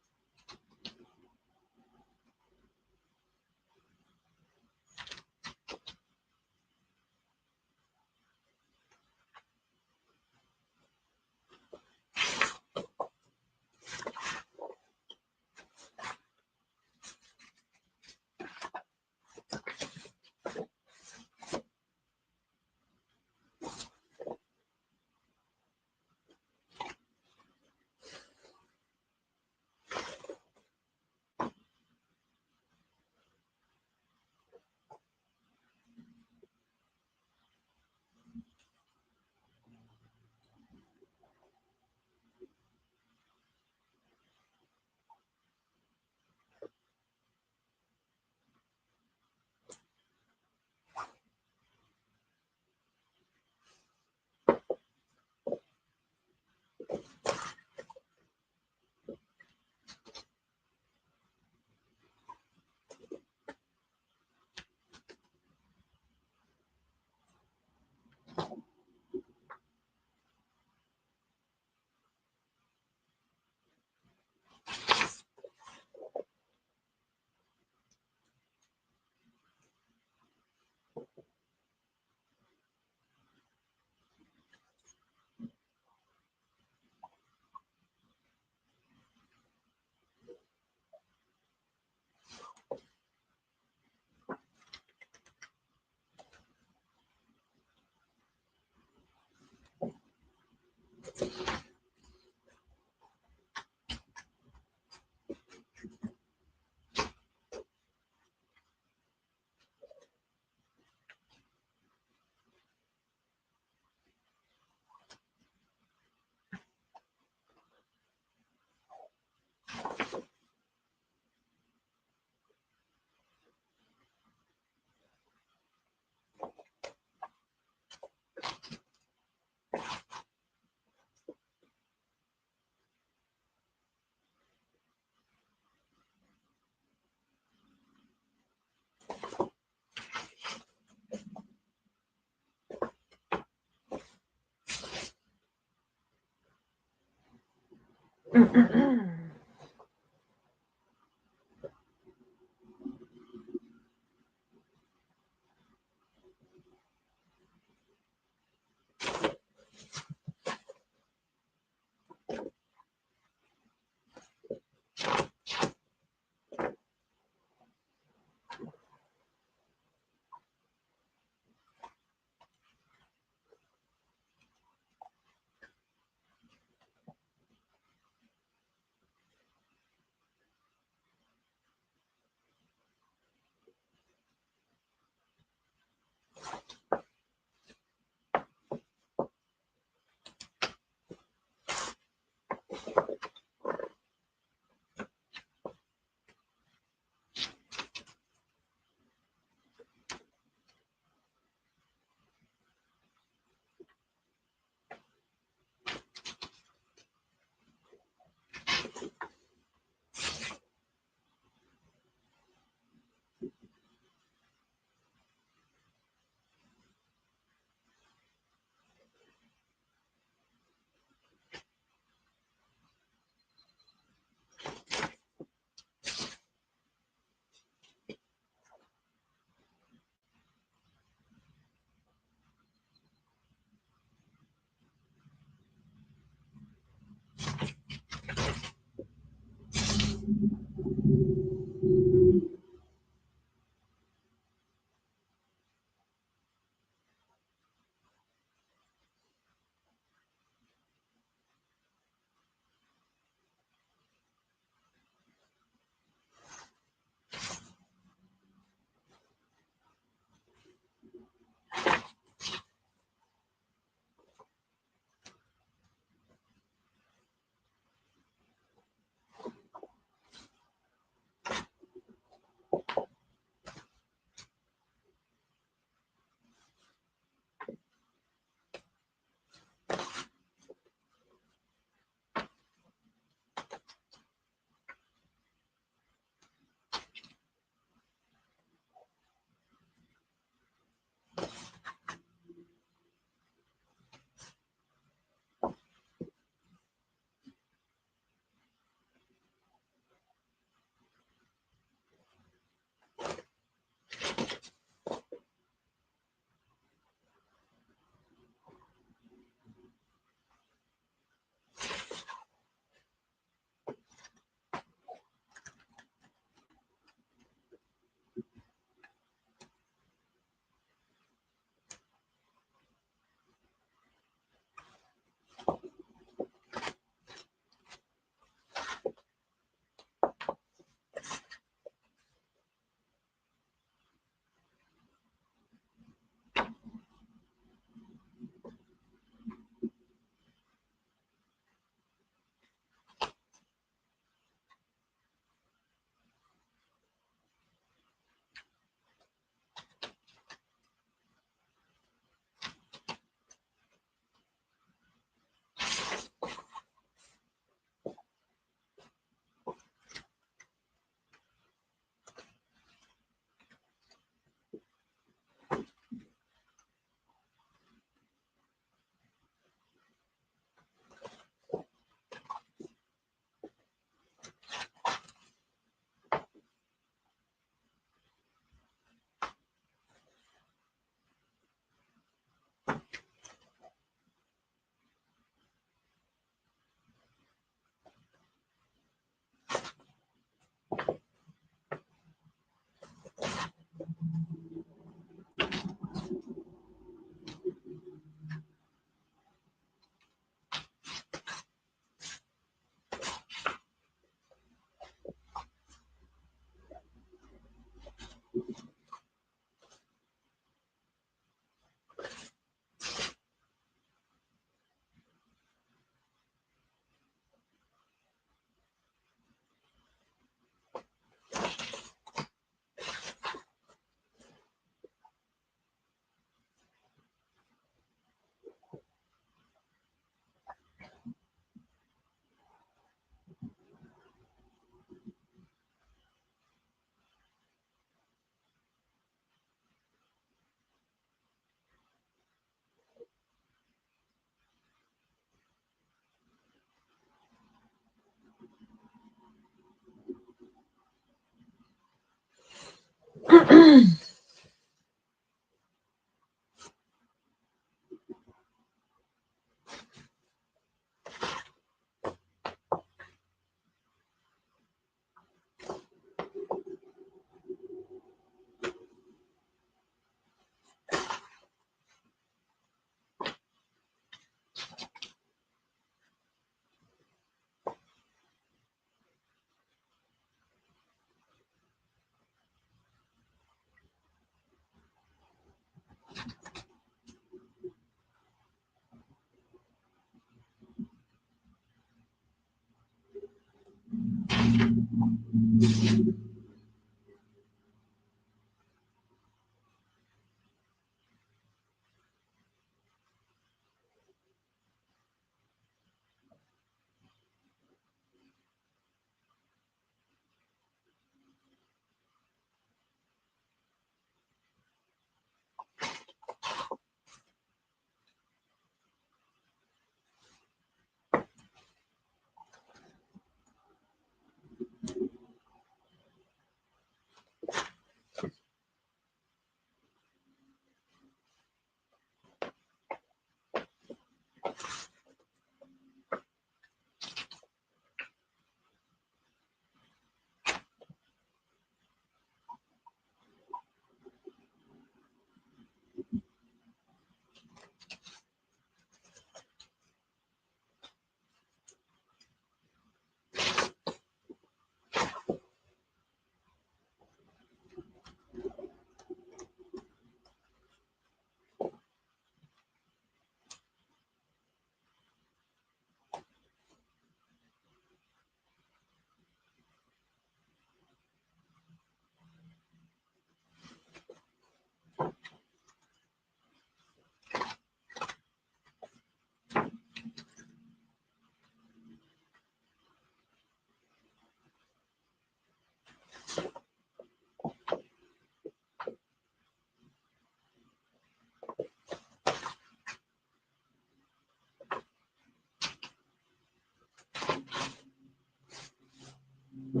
She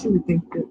would think that.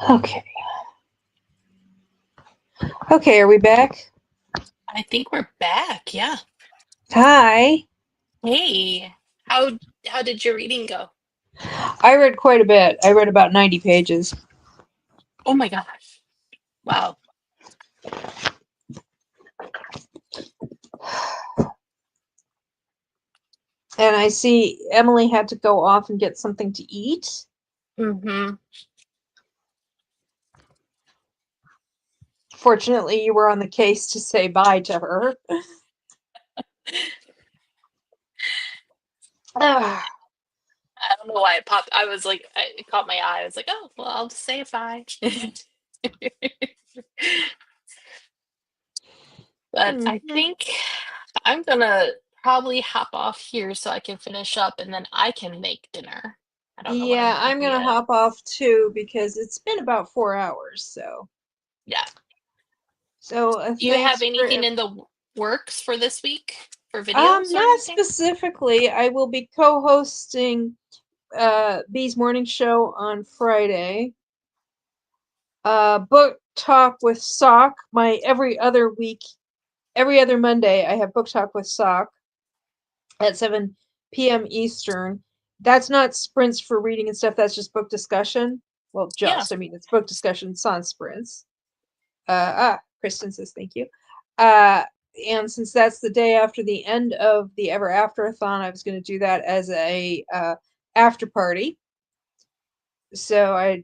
Okay. Okay, are we back? I think we're back. Yeah. Hi. Hey, how did your reading go? I read quite a bit. I read about 90 pages. Oh my gosh. Wow. And I see Emily had to go off and get something to eat. Mm-hmm. Fortunately, you were on the case to say bye to her. Ah, I don't know why it popped. I was like, it caught my eye. I was like, oh, well, I'll just say bye. But I mhm. think I'm gonna probably hop off here so I can finish up and then I can make dinner. I don't know what I'm Yeah, gonna I'm do gonna yet. hop off too because it's been about 4 hours. Yeah. Do you have Thanks anything for in the works for this week for videos or not anything? specifically. I will be co-hosting Bee's morning show on Friday. Book talk with Sock. My every other Monday, I have book talk with Sock at 7 p.m. Eastern. That's not sprints for reading and stuff. That's just book discussion. Well, Yeah. I mean, it's book discussion, it's on sprints. Kristen says thank you. And since that's the day after the end of the Ever Afterathon, I was going to do that as a after party. So I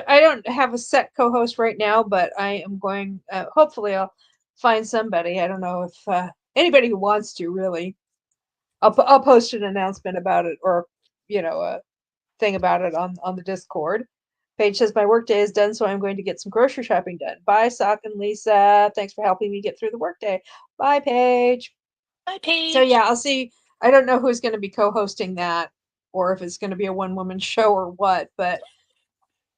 don't have a set co-host right now, but I am going. Hopefully, I'll find somebody. I don't know if anybody who wants to really. I'll post an announcement about it, or a thing about it on the Discord. Paige says my workday is done, so I'm going to get some grocery shopping done. Bye, Sock and Lisa. Thanks for helping me get through the workday. Bye, Paige. Bye, So yeah, Paige. I'll see. I don't know who's going to be co-hosting that, or if it's going to be a one-woman show or what, but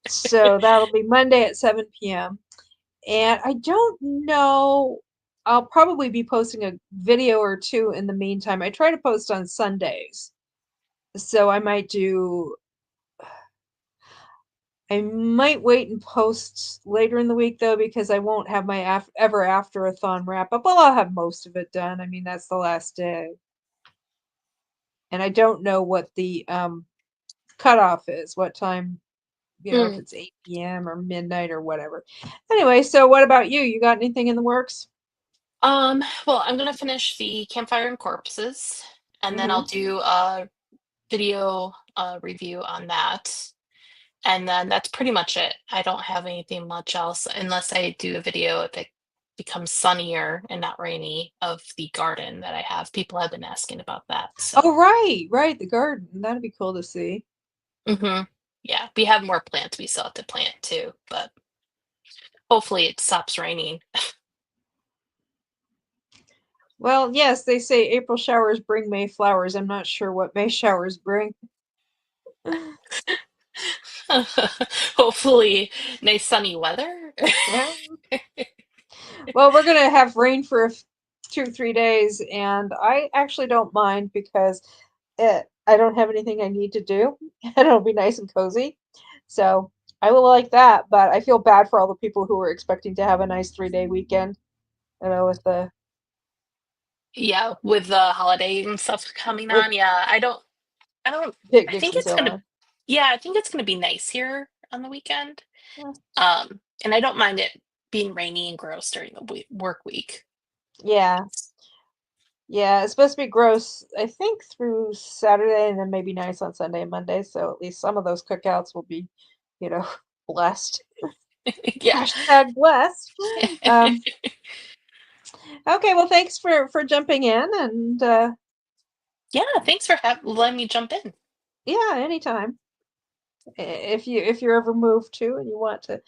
so that'll be Monday at 7 p.m. And I don't know. I'll probably be posting a video or two in the meantime. I try to post on Sundays. So I might wait and post later in the week though, because I won't have my Ever Afterathon wrap up. Well, I'll have most of it done. I mean, that's the last day. And I don't know what the cutoff is, what time, if Mm. it's 8 p.m. or midnight or whatever. Anyway, so what about you? You got anything in the works? Well, I'm gonna finish the Campfire and Corpses, and then I'll Mm-hmm. do a video review on that. And then that's pretty much it. I don't have anything much else unless I do a video if it becomes sunnier and not rainy of the garden that I have. People have been asking about that. So, Oh, right, the garden. That'd be cool to see. yeah, we have more plants we still have to plant too, but hopefully it stops raining. Well, yes, they say April showers bring May flowers. I'm not sure what May showers bring. Hopefully, nice sunny weather. Yeah. Well, we're gonna have rain for 2 or 3 days, and I actually don't mind because I don't have anything I need to do, and it'll be nice and cozy. So I will like that, but I feel bad for all the people who were expecting to have a nice 3-day weekend, with the Yeah, with the holiday and stuff coming with on. Yeah, I don't, I picnics think and it's so gonna, on. yeah, I think it's gonna be nice here on the weekend. Yeah. And I don't mind it being rainy and gross during the work week. Yeah. Yeah, it's supposed to be gross, I think, through Saturday and then maybe nice on Sunday and Monday. So at least some of those cookouts will be, you know, blessed. Yeah. Hashtag blessed. Um, okay, well, thanks for jumping in, and Yeah, thanks for letting me jump in. yeah, anytime. If you're ever moved to and you want to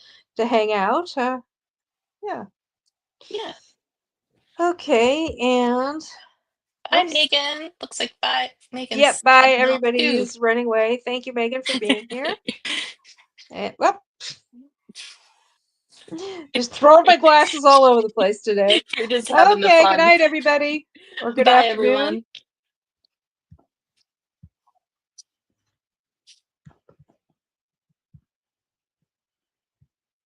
hang out, yeah. Yeah. Okay, and Bye, whoops. Megan. Looks like bye. Yep, Megan's bye. heading out Everybody too. is running away. Thank you, Megan, for being here. And well, just throwing my glasses all over the place today. You're just having the Okay, good fun. night, everybody, or good Bye, afternoon. everyone.